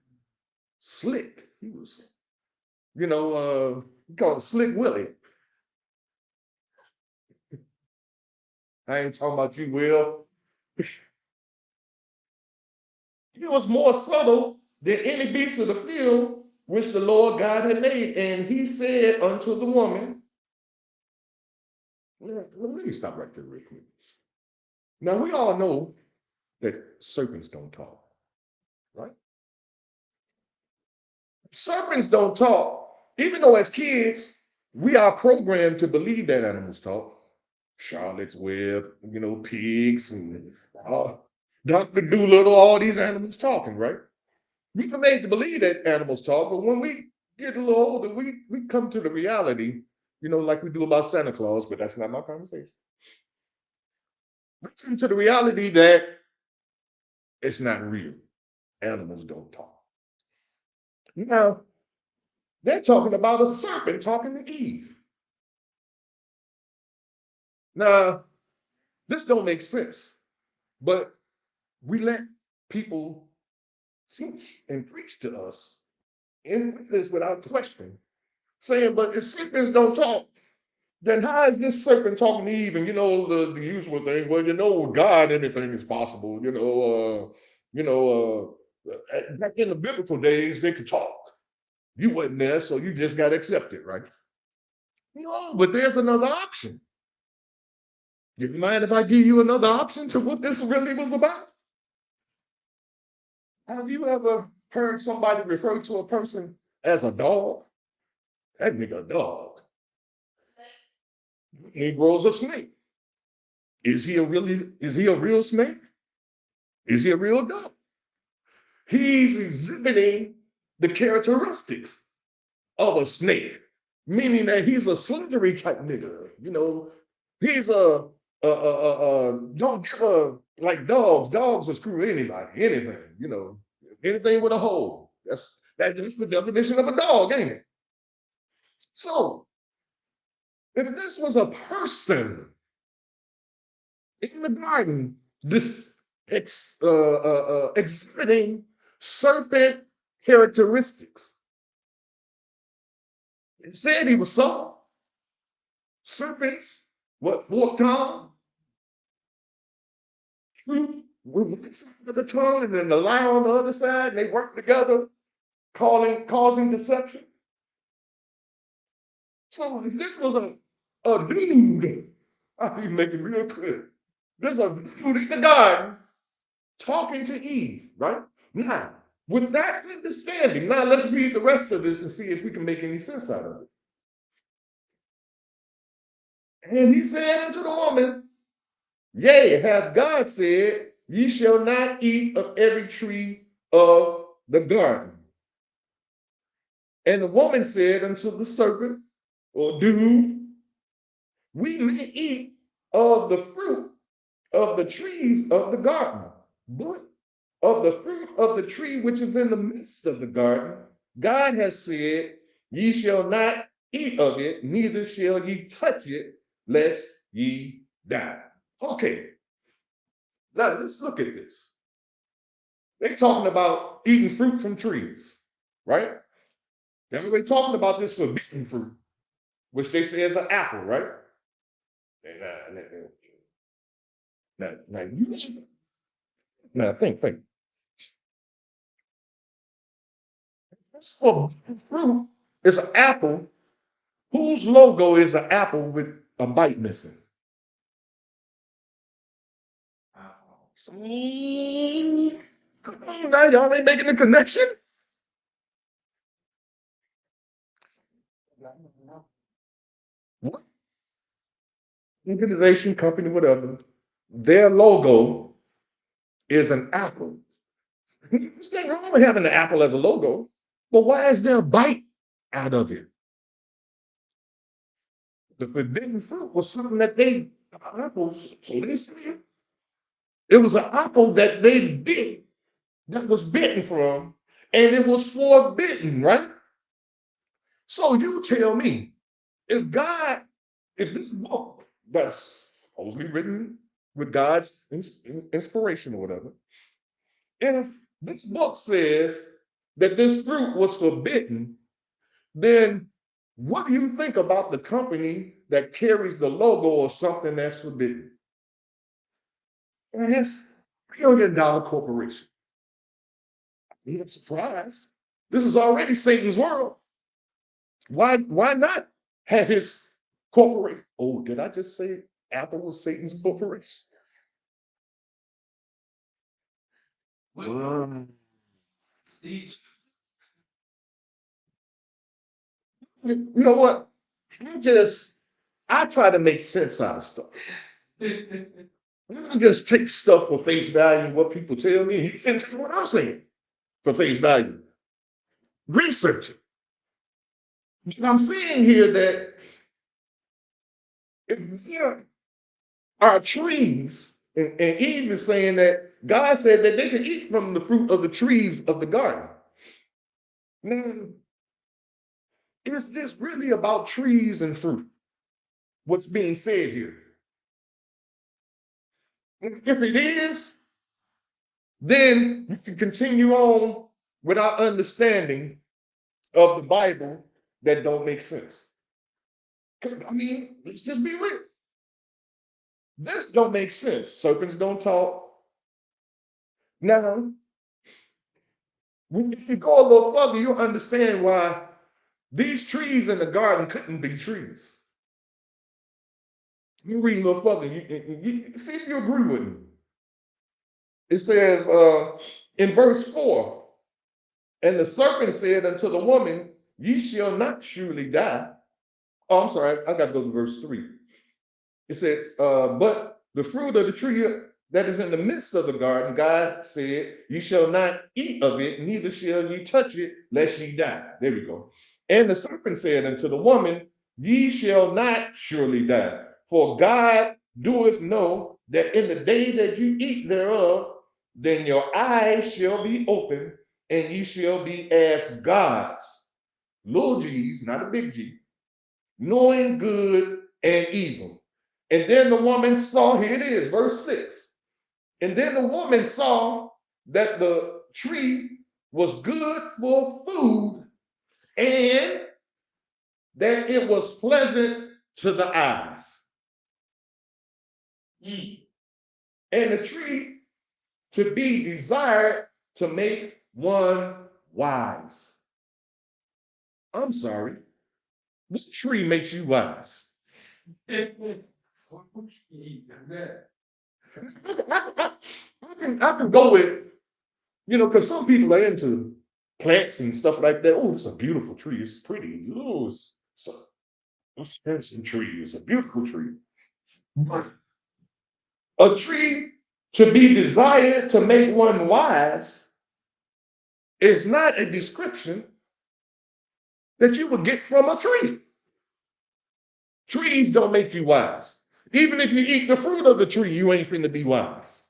slick. He was we call it Slick Willie. I ain't talking about you, Will. He was more subtle than any beast of the field which the Lord God had made. And he said unto the woman, let me stop right there real quick. Now, we all know that serpents don't talk, right? Serpents don't talk, even though as kids, we are programmed to believe that animals talk. Charlotte's Web, pigs and Dr. Doolittle, all these animals talking, right? We've been made to believe that animals talk, but when we get a little older, we come to the reality, like we do about Santa Claus, but that's not my conversation. We come to the reality that it's not real. Animals don't talk. Now, they're talking about a serpent talking to Eve. Now, this don't make sense, but we let people teach and preach to us in this without question, saying, but if serpents don't talk, then how is this serpent talking to Eve? And the usual thing, well, with God, anything is possible. Back in the biblical days, they could talk. You wasn't there, so you just got accepted, right? No, but there's another option. You mind if I give you another option to what this really was about? Have you ever heard somebody refer to a person as a dog? That nigga a dog. Negro's a snake. Is he a real snake? Is he a real dog? He's exhibiting the characteristics of a snake, meaning that he's a slithery type nigga. He's don't give a, like dogs. Dogs will screw anybody, anything. Anything with a hole. That's the definition of a dog, ain't it? So if this was a person in the garden, this exhibiting serpent characteristics. It said he was soft. Serpents, forked tongue, truth with one side of the tongue, and then the lie on the other side, and they work together, causing deception. So if this was a dude, I'll be making real clear. There's a dude in the garden talking to Eve, right? Now, with that understanding, now let's read the rest of this and see if we can make any sense out of it. And he said unto the woman, yea, hath God said, ye shall not eat of every tree of the garden. And the woman said unto the serpent, or dude, we may eat of the fruit of the trees of the garden, but of the fruit of the tree which is in the midst of the garden, God has said, ye shall not eat of it, neither shall ye touch it, lest ye die. Okay, now let's look at this. They're talking about eating fruit from trees, right? Then we're talking about this forbidden fruit, which they say is an apple, right? Now, think. This forbidden fruit is an apple whose logo is an apple with a bite missing. Come on now, y'all ain't making the connection. What organization, company, whatever, their logo is an apple. There's nothing wrong with having an apple as a logo, but why is there a bite out of it? The forbidden fruit was something that apples, so they said, it was an apple that they bit, that was bitten from, and it was forbidden, right? So you tell me, if this book that's supposedly written with God's inspiration or whatever, if this book says that this fruit was forbidden, then what do you think about the company that carries the logo of something that's forbidden? And it's $1 billion corporation. I'm not surprised. This is already Satan's world. Why not have his corporation? Oh, did I just say Apple was Satan's corporation? Steve. You know what? I try to make sense out of stuff. I don't just take stuff for face value, what people tell me. You can take what I'm saying for face value. Research it. But I'm saying here that if there are trees, and Eve is saying that God said that they could eat from the fruit of the trees of the garden. Now, is this really about trees and fruit? What's being said here? If it is, then you can continue on without understanding of the Bible that don't make sense. I mean, let's just be real. This don't make sense. Serpents don't talk. Now, if you go a little further, you'll understand why these trees in the garden couldn't be trees. You read a little further, you see if you agree with me. It says in verse 4, and the serpent said unto the woman, ye shall not surely die. Oh, I'm sorry, I got to go to verse 3. It says, but the fruit of the tree that is in the midst of the garden, God said, you shall not eat of it, neither shall ye touch it, lest ye die. There we go. And the serpent said unto the woman, ye shall not surely die, for God doeth know that in the day that you eat thereof, then your eyes shall be open, and ye shall be as gods. Little g's, not a big G, knowing good and evil. And then the woman saw, here it is, verse 6. And then the woman saw that the tree was good for food and that it was pleasant to the eyes. And the tree to be desired to make one wise. I'm sorry. This tree makes you wise. I can go with, because some people are into plants and stuff like that. Oh, it's a beautiful tree. It's pretty. Oh, it's a fancy tree. It's a beautiful tree. But a tree to be desired to make one wise is not a description that you would get from a tree. Trees don't make you wise. Even if you eat the fruit of the tree, you ain't finna be wise.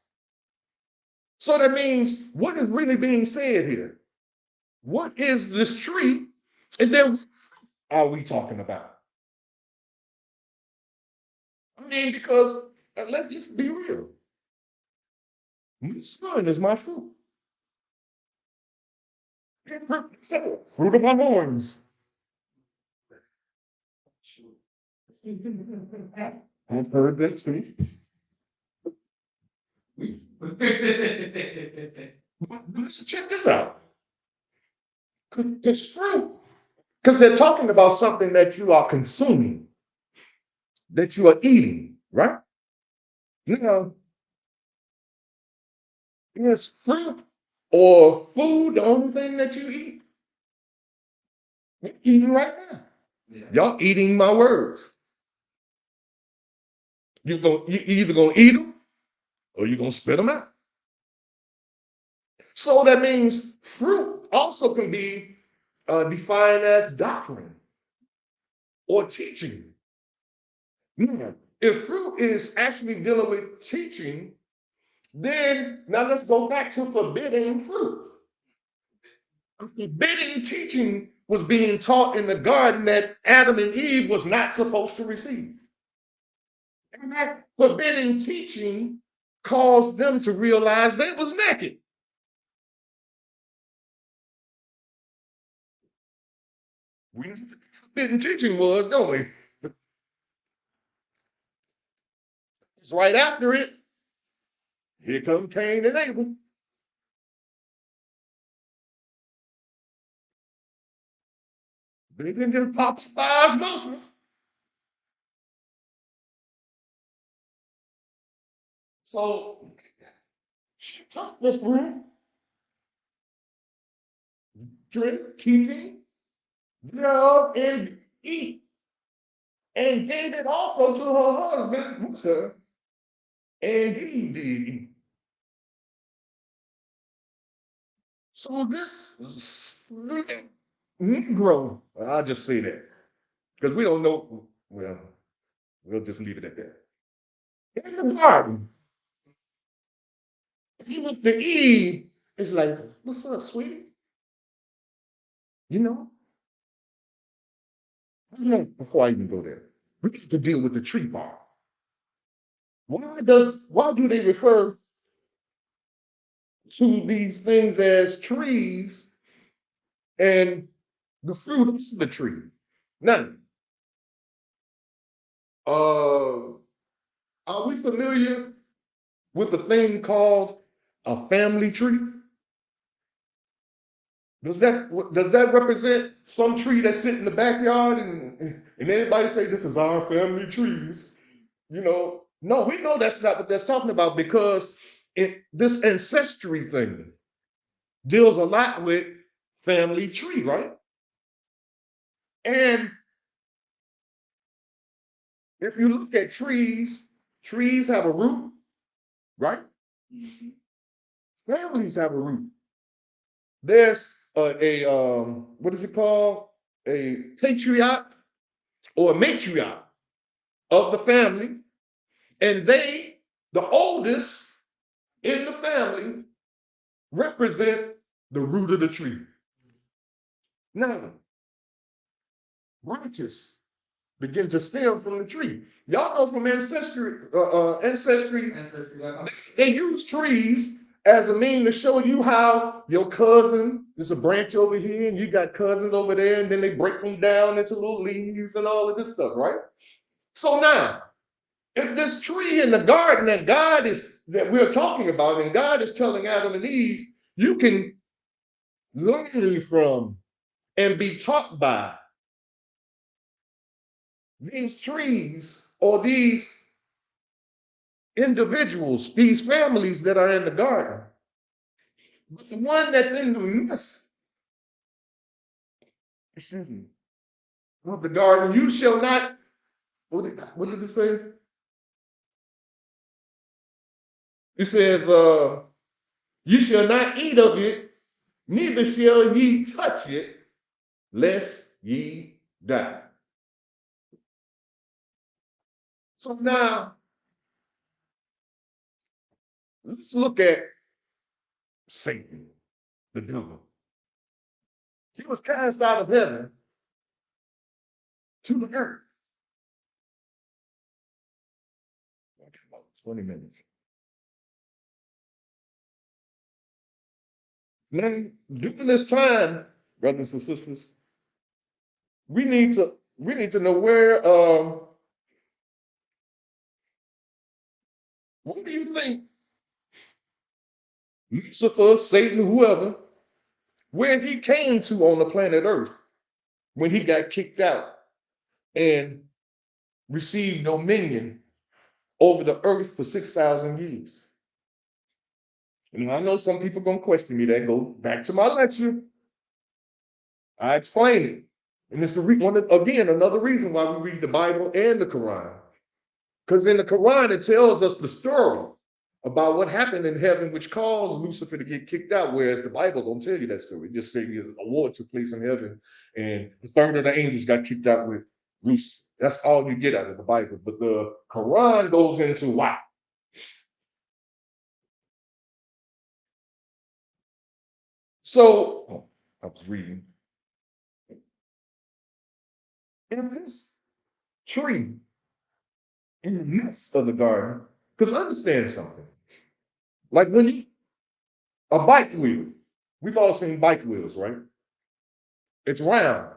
So that means, what is really being said here? What is this tree? And then what are we talking about? I mean, because let's just be real. My son is my fruit. Fruit of my loins. I've heard that too. Check this out. Because fruit, because they're talking about something that you are consuming, that you are eating, right? Now, is fruit or food the only thing that you eat? You're eating right now. Yeah. Y'all eating my words. You either gonna eat them or you're gonna spit them out. So that means fruit also can be defined as doctrine or teaching. Now, if fruit is actually dealing with teaching, then now let's go back to forbidding fruit. Forbidding teaching was being taught in the garden that Adam and Eve was not supposed to receive. And that forbidding teaching caused them to realize they was naked. We know what the forbidden teaching was, don't we? It's right after it. Here come Cain and Abel. They didn't just pop by osmosis. So she took this room, drink, teaching, love, and eat, and gave it also to her husband with her, and he did eat. So this Negro, I'll just say that, because we don't know, well, we'll just leave it at that. In the garden, he looked at Eve, it's like, what's up, sweetie? You know, before I even go there, we need to deal with the tree part. Why do they refer to these things as trees and the fruit of the tree? Now, are we familiar with a thing called a family tree? Does that represent some tree that's sitting in the backyard and everybody say this is our family trees? You know, no, we know that's not what that's talking about, because this ancestry thing deals a lot with family tree, right? And if you look at trees, trees have a root, right? Families have a root. There's what is it called? A patriarch or a matriarch of the family, and they, the oldest in the family, represent the root of the tree. Now, branches begin to stem from the tree. Y'all know from ancestry, they use trees as a mean to show you how your cousin is a branch over here, and you got cousins over there, and then they break them down into little leaves and all of this stuff, right? So now, if this tree in the garden that we're talking about, and God is telling Adam and Eve, you can learn from and be taught by these trees or these individuals, these families that are in the garden. But the one that's in the midst, excuse me, of the garden, you shall not, what did it say? It says, you shall not eat of it, neither shall ye touch it, lest ye die. So now, let's look at Satan, the devil. He was cast out of heaven to the earth. About 20 minutes. Now, during this time, brothers and sisters, we need to know where what do you think Lucifer, Satan, whoever, where he came to on the planet Earth when he got kicked out and received dominion over the earth for 6,000 years? And I know some people gonna question me. That go back to my lecture. I explain it. And it's again, another reason why we read the Bible and the Quran. Because in the Quran, it tells us the story about what happened in heaven, which caused Lucifer to get kicked out, whereas the Bible don't tell you that story. It just says a war took place in heaven, and a third of the angels got kicked out with Lucifer. That's all you get out of the Bible. But the Quran goes into why. So, I was reading. In this tree, in the midst of the garden, because understand something. Like a bike wheel, we've all seen bike wheels, right? It's round.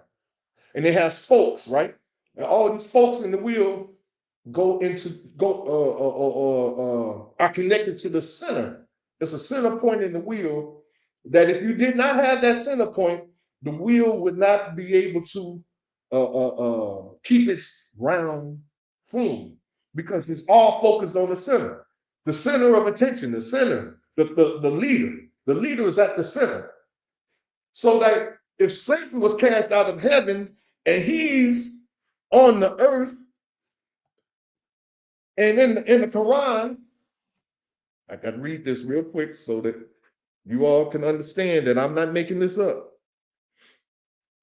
and it has spokes, right? And all these spokes in the wheel are connected to the center. It's a center point in the wheel that if you did not have that center point, the wheel would not be able to keep its round form because it's all focused on the center of attention, the center, the leader. The leader is at the center. So that if Satan was cast out of heaven and he's on the earth, and in the Quran, I got to read this real quick so that you all can understand that I'm not making this up.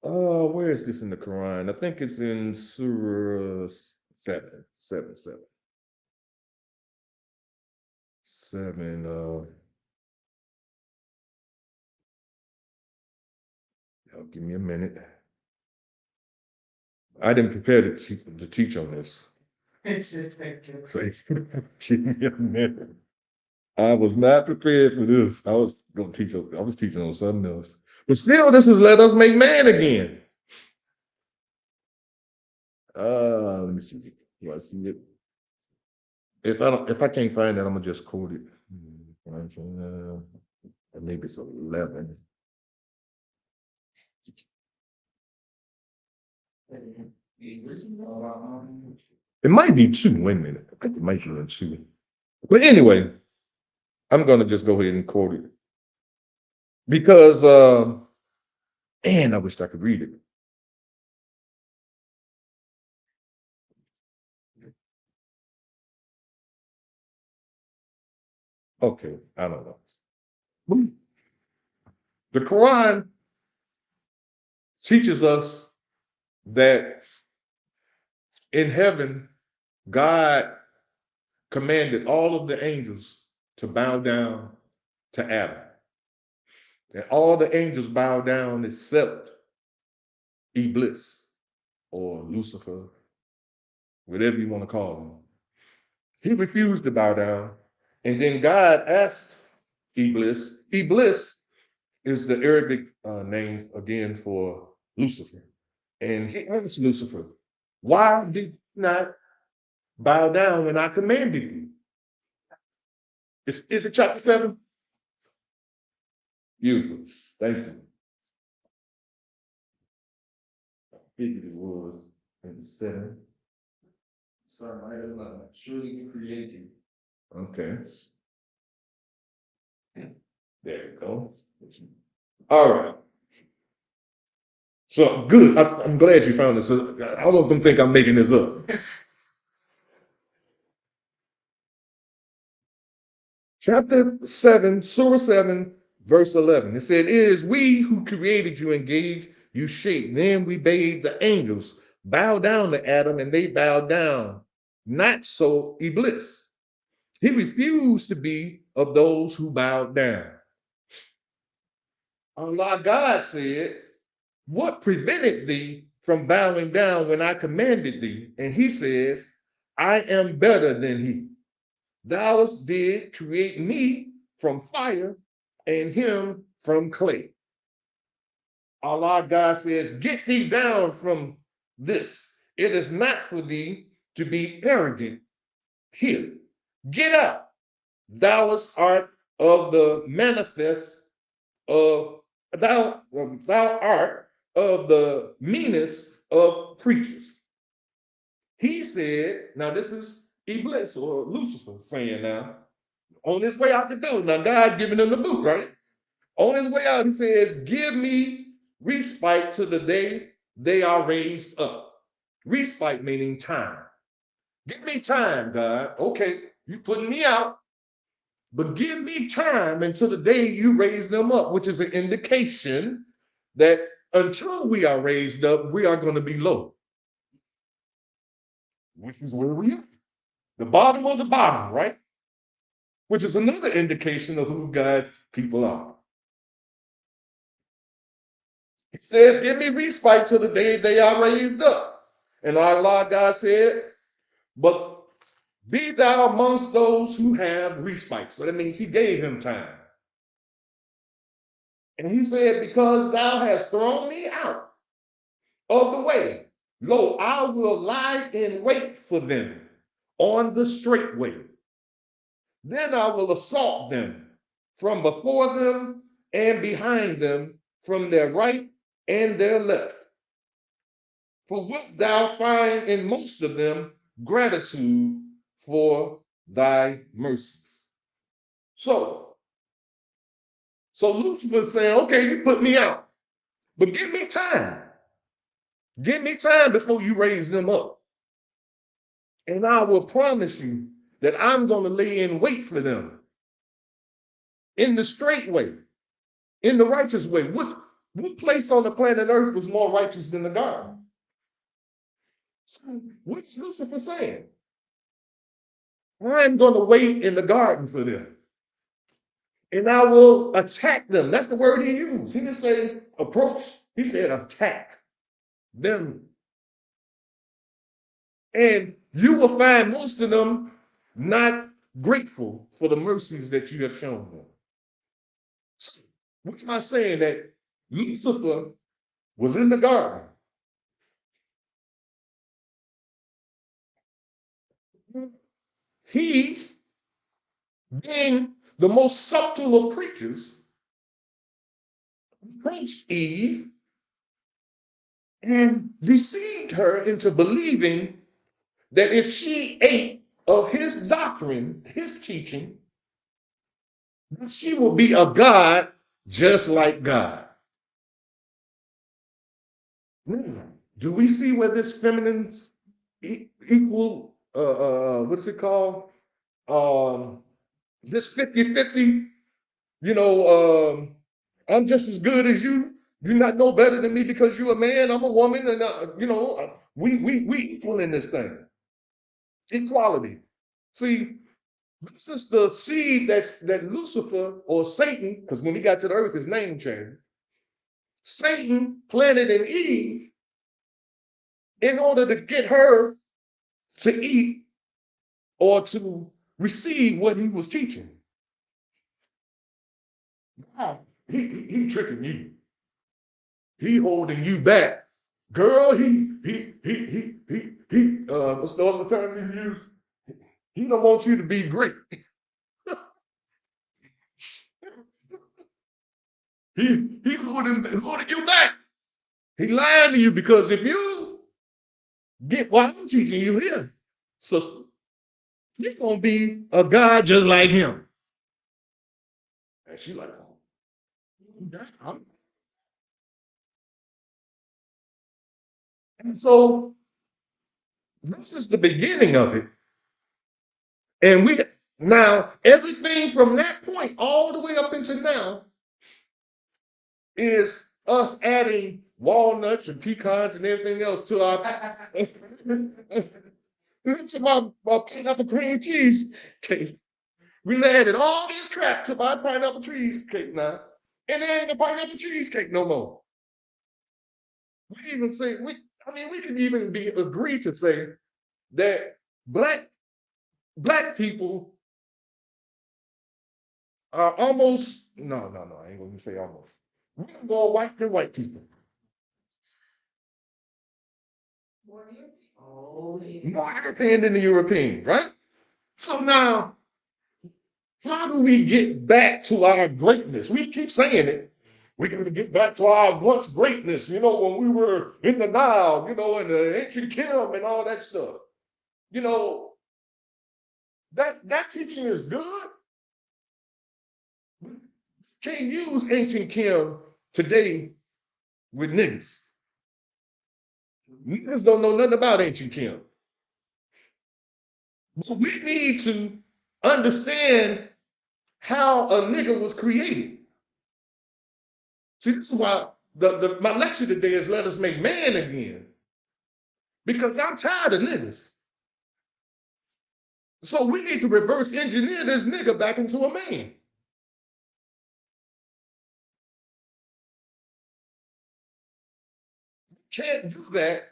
Where is this in the Quran? I think it's in Surah 7. Give me a minute. I didn't prepare to teach on this. So give me a minute. I was not prepared for this. I was teaching on something else. But still, this is let us make man again. Let me see. Do I see it? If I can't find it, I'm gonna just quote it. Maybe it's 11. It might be 2. Wait a minute. I think it might be 2. But anyway, I'm gonna just go ahead and quote it because and I wish I could read it. Okay, I don't know. The Quran teaches us that in heaven, God commanded all of the angels to bow down to Adam. And all the angels bow down except Iblis or Lucifer, whatever you want to call him. He refused to bow down. And then God asked Iblis. Iblis is the Arabic name again for Lucifer. And he asked Lucifer, why did you not bow down when I commanded you? Is it chapter 7? Beautiful. Thank you. I figured it was in 7. Sorry, right 11. Surely you created. Okay. There you go. All right. So good. I'm glad you found this. I don't want them to think I'm making this up. Chapter 7, Surah 7, verse 11. It said, it is we who created you and gave you shape. Then we bade the angels bow down to Adam, and they bowed down. Not so Iblis. He refused to be of those who bowed down. Allah God said, what prevented thee from bowing down when I commanded thee? And he says, I am better than he. Thou did create me from fire and him from clay. Allah God says, get thee down from this. It is not for thee to be arrogant here. Get out. Thou art of the manifest of thou art of the meanest of creatures. He said, now this is Iblis or Lucifer saying now, on his way out the door. Now God giving him the boot, right? On his way out, he says, give me respite to the day they are raised up. Respite meaning time. Give me time, God. Okay, you putting me out, but give me time until the day you raise them up, which is an indication that until we are raised up, we are going to be low. Which is where we are. The bottom of the bottom, right? Which is another indication of who God's people are. He said, give me respite till the day they are raised up. And Allah God said, but be thou amongst those who have respite. So that means he gave him time. And he said, because thou hast thrown me out of the way. Lo, I will lie in wait for them on the straight way. Then I will assault them from before them and behind them, from their right and their left. For wilt thou find in most of them gratitude for thy mercies. So Lucifer's saying, okay, you put me out, but give me time. Give me time before you raise them up. And I will promise you that I'm going to lay in wait for them in the straight way, in the righteous way. What place on the planet Earth was more righteous than the garden? So what's Lucifer saying? I'm going to wait in the garden for them. And I will attack them. That's the word he used. He didn't say approach. He said attack them. And you will find most of them not grateful for the mercies that you have shown them. So, what am I saying? That Lucifer was in the garden. He, being the most subtle of creatures, approached Eve and deceived her into believing that if she ate of his doctrine, his teaching, that she will be a God just like God. Now, do we see where this feminine equal, what's it called? This 50-50, I'm just as good as you. You're not no better than me because you're a man, I'm a woman, and we equal in this thing. Equality. See, this is the seed that Lucifer or Satan, because when he got to the earth, his name changed. Satan planted in Eve in order to get her to eat or to receive what he was teaching. Wow. He tricking you. He holding you back. Girl, what's the other term he used? He don't want you to be great. He holding you back. He lying to you because if you get what I'm teaching you here, sister, you're gonna be a God just like him. And she like, oh, I'm. And so this is the beginning of it. And we now everything from that point all the way up into now is us adding walnuts and pecans and everything else to our to my pineapple cream cheese cake. We added all this crap to my pineapple cheesecake now, and there ain't a pineapple cheesecake no more. We even say we can even be agree to say that black people are almost no, I ain't gonna say almost. We're more white than white people. More European than the European, right? So now, how do we get back to our greatness? We keep saying it. We're going to get back to our once greatness, when we were in the Nile, and the ancient Kim and all that stuff. That teaching is good. We can't use ancient Kim today with niggas. Niggas don't know nothing about ancient Kim. But we need to understand how a nigga was created. See, this is why my lecture today is let us make man again. Because I'm tired of niggas. So we need to reverse engineer this nigga back into a man. Can't do that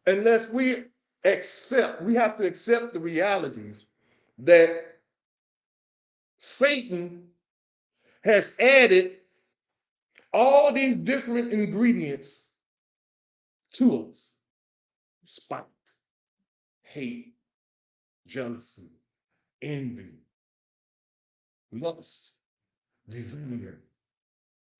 unless we have to accept the realities that Satan has added all these different ingredients to us. Spite, hate, jealousy, envy, lust, desire.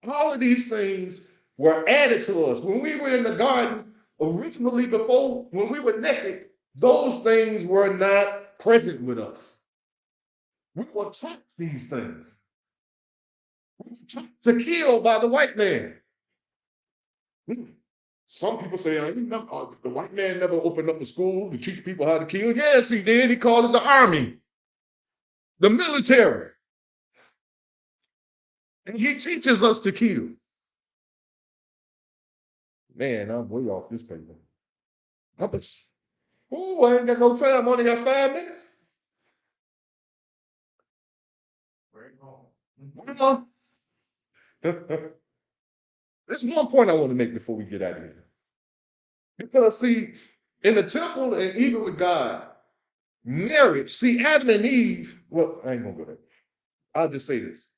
All of these things were added to us. When we were in the garden, originally before, when we were naked, those things were not present with us. We were taught these things. We were taught to kill by the white man. Some people say, the white man never opened up a school to teach people how to kill. Yes, he did. He called it the army, the military. And he teaches us to kill. Man, I'm way off this paper. How much? Oh, I ain't got no time. I only got 5 minutes. Well, there's one point I want to make before we get out of here. Because, see, in the temple and even with God, marriage, see, Adam and Eve, well, I ain't going to go there. I'll just say this.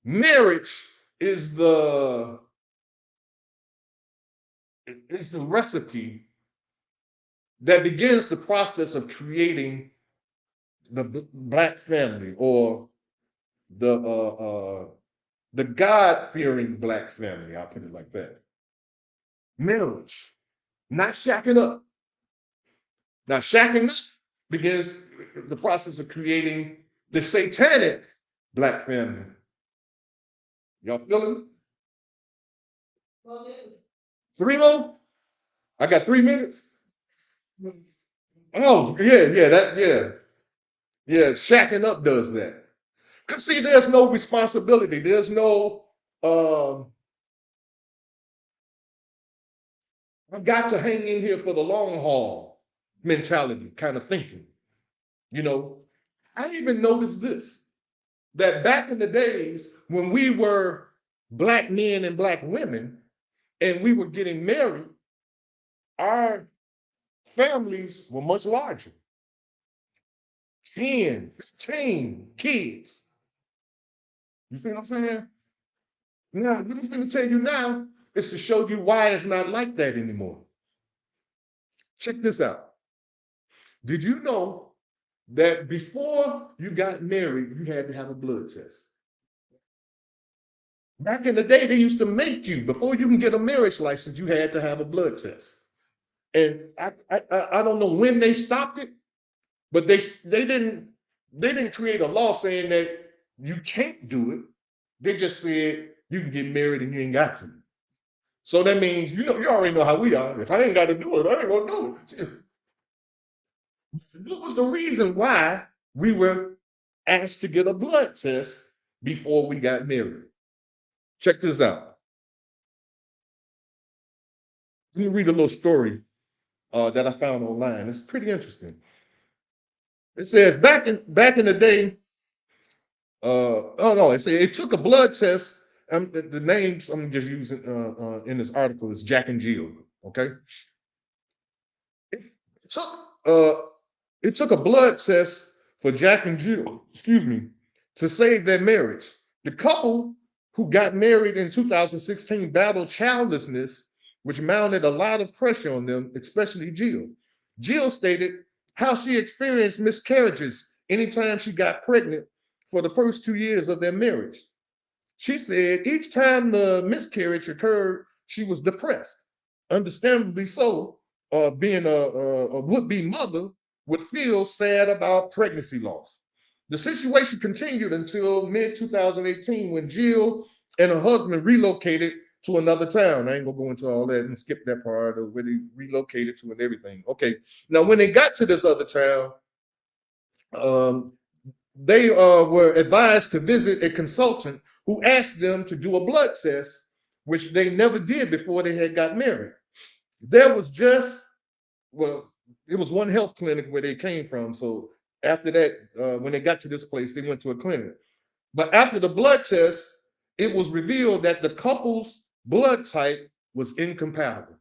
Marriage is the recipe that begins the process of creating the black family, or the God-fearing black family. I'll put it like that. Marriage, not shacking up. Now, shacking up begins the process of creating the satanic black family. Y'all feeling it? 3 more? I got 3 minutes. Oh, yeah. Shacking up does that. Because, see, there's no responsibility. There's no, I've got to hang in here for the long haul mentality kind of thinking. You know, I even noticed this, that back in the days when we were black men and black women and we were getting married, our families were much larger. 10, 15 kids. You see what I'm saying? Now, what I'm going to tell you now is to show you why it's not like that anymore. Check this out. Did you know that before you got married, you had to have a blood test? Back in the day, they used to make you, before you can get a marriage license, you had to have a blood test. And I don't know when they stopped it, but they didn't create a law saying that you can't do it. They just said you can get married and you ain't got to. So that means, you already know how we are. If I ain't got to do it, I ain't gonna do it. What was the reason why we were asked to get a blood test before we got married? Check this out. Let me read a little story that I found online. It's pretty interesting. It says back in the day, it took a blood test. The names I'm just using in this article is Jack and Jill. Okay, it took a blood test for Jack and Jill, to save their marriage. The couple who got married in 2016 battled childlessness, which mounted a lot of pressure on them, especially Jill. Jill stated how she experienced miscarriages anytime she got pregnant for the first 2 years of their marriage. She said each time the miscarriage occurred, she was depressed. Understandably so, being a would-be mother would feel sad about pregnancy loss. The situation continued until mid-2018 when Jill and her husband relocated to another town. I ain't gonna go into all that and skip that part of where they relocated to and everything. Okay, now when they got to this other town, they were advised to visit a consultant who asked them to do a blood test, which they never did before they had got married. There was it was one health clinic where they came from. So after that, when they got to this place, they went to a clinic. But after the blood test, it was revealed that the couple's blood type was incompatible.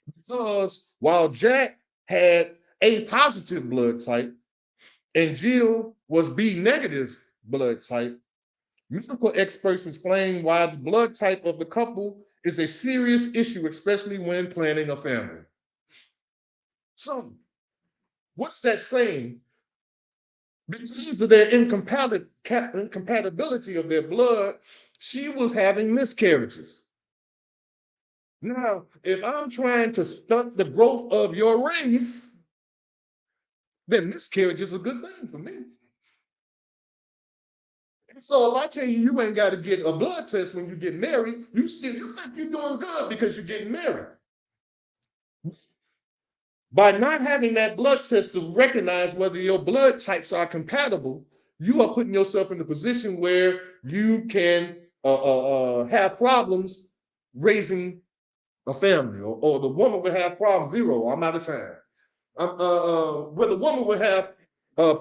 Because while Jack had A positive blood type and Jill was B negative blood type, medical experts explain why the blood type of the couple is a serious issue, especially when planning a family. So, what's that saying? Because of their incompatibility of their blood, she was having miscarriages. Now, if I'm trying to stunt the growth of your race, then miscarriage is a good thing for me. And so if I tell you you ain't got to get a blood test when you get married, you think you're doing good because you're getting married. By not having that blood test to recognize whether your blood types are compatible, you are putting yourself in a position where you can have problems raising a family, or the woman will have problems. Zero, I'm out of time. Where the woman will have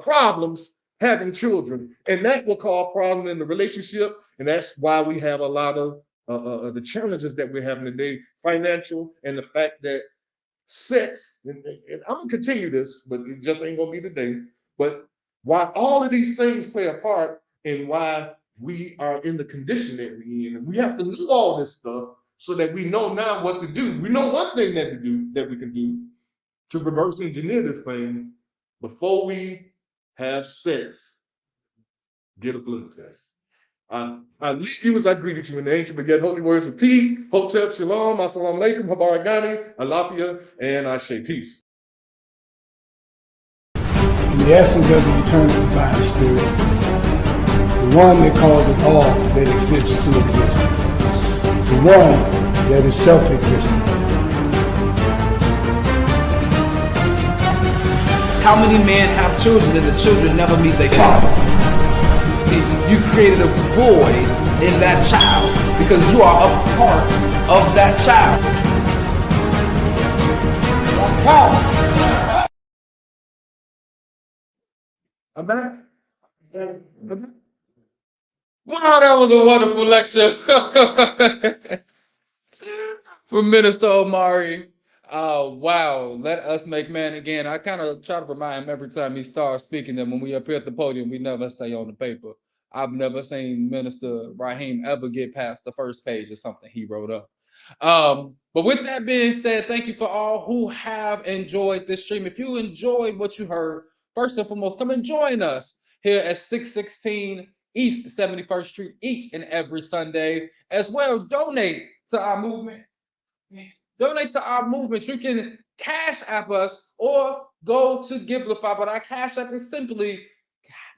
problems having children, and that will cause problems in the relationship, and that's why we have a lot of the challenges that we're having today, financial, and the fact that sex, and I'm gonna continue this, but it just ain't gonna be today. But why all of these things play a part in why we are in the condition that we're in, and we have to know all this stuff so that we know now what to do. We know one thing that we can do to reverse engineer this thing. Before we have sex, get a blood test. I leave you as I greeted you in the ancient beget holy words of peace. Hotep, shalom, assalamu alaikum, habaragani, alafia, and Ashe, peace. In the essence of the eternal divine spirit, the one that causes all that exists to exist, the one that is self-existent. How many men have children and the children never meet their father? See, you created a void in that child because you are a part of that child. I'm back. Wow, that was a wonderful lecture from Minister Omari. Wow, let us make man again. I kind of try to remind him every time he starts speaking that when we appear at the podium, we never stay on the paper. I've never seen Minister Raheem ever get past the first page of something he wrote up. But with that being said, thank you for all who have enjoyed this stream. If you enjoyed what you heard, first and foremost, come and join us here at 616 East 71st Street each and every Sunday. As well, donate to our movement. Donate to our movement. You can Cash App us or go to Givelify, but our Cash App is simply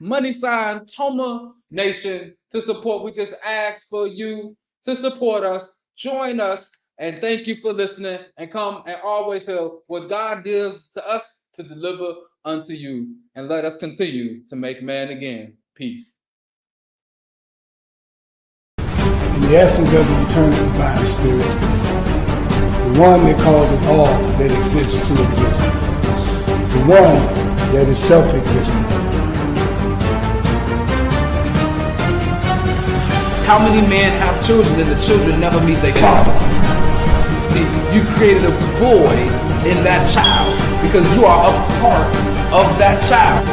# Toma Nation to support. We just ask for you to support us, join us, and thank you for listening. And come and always help what God gives to us to deliver unto you. And let us continue to make man again. Peace. In the essence of the eternal divine spirit, the one that causes all that exists to exist, the one that is self-existent. How many men have children and the children never meet their father? See, you created a void in that child because you are a part of that child.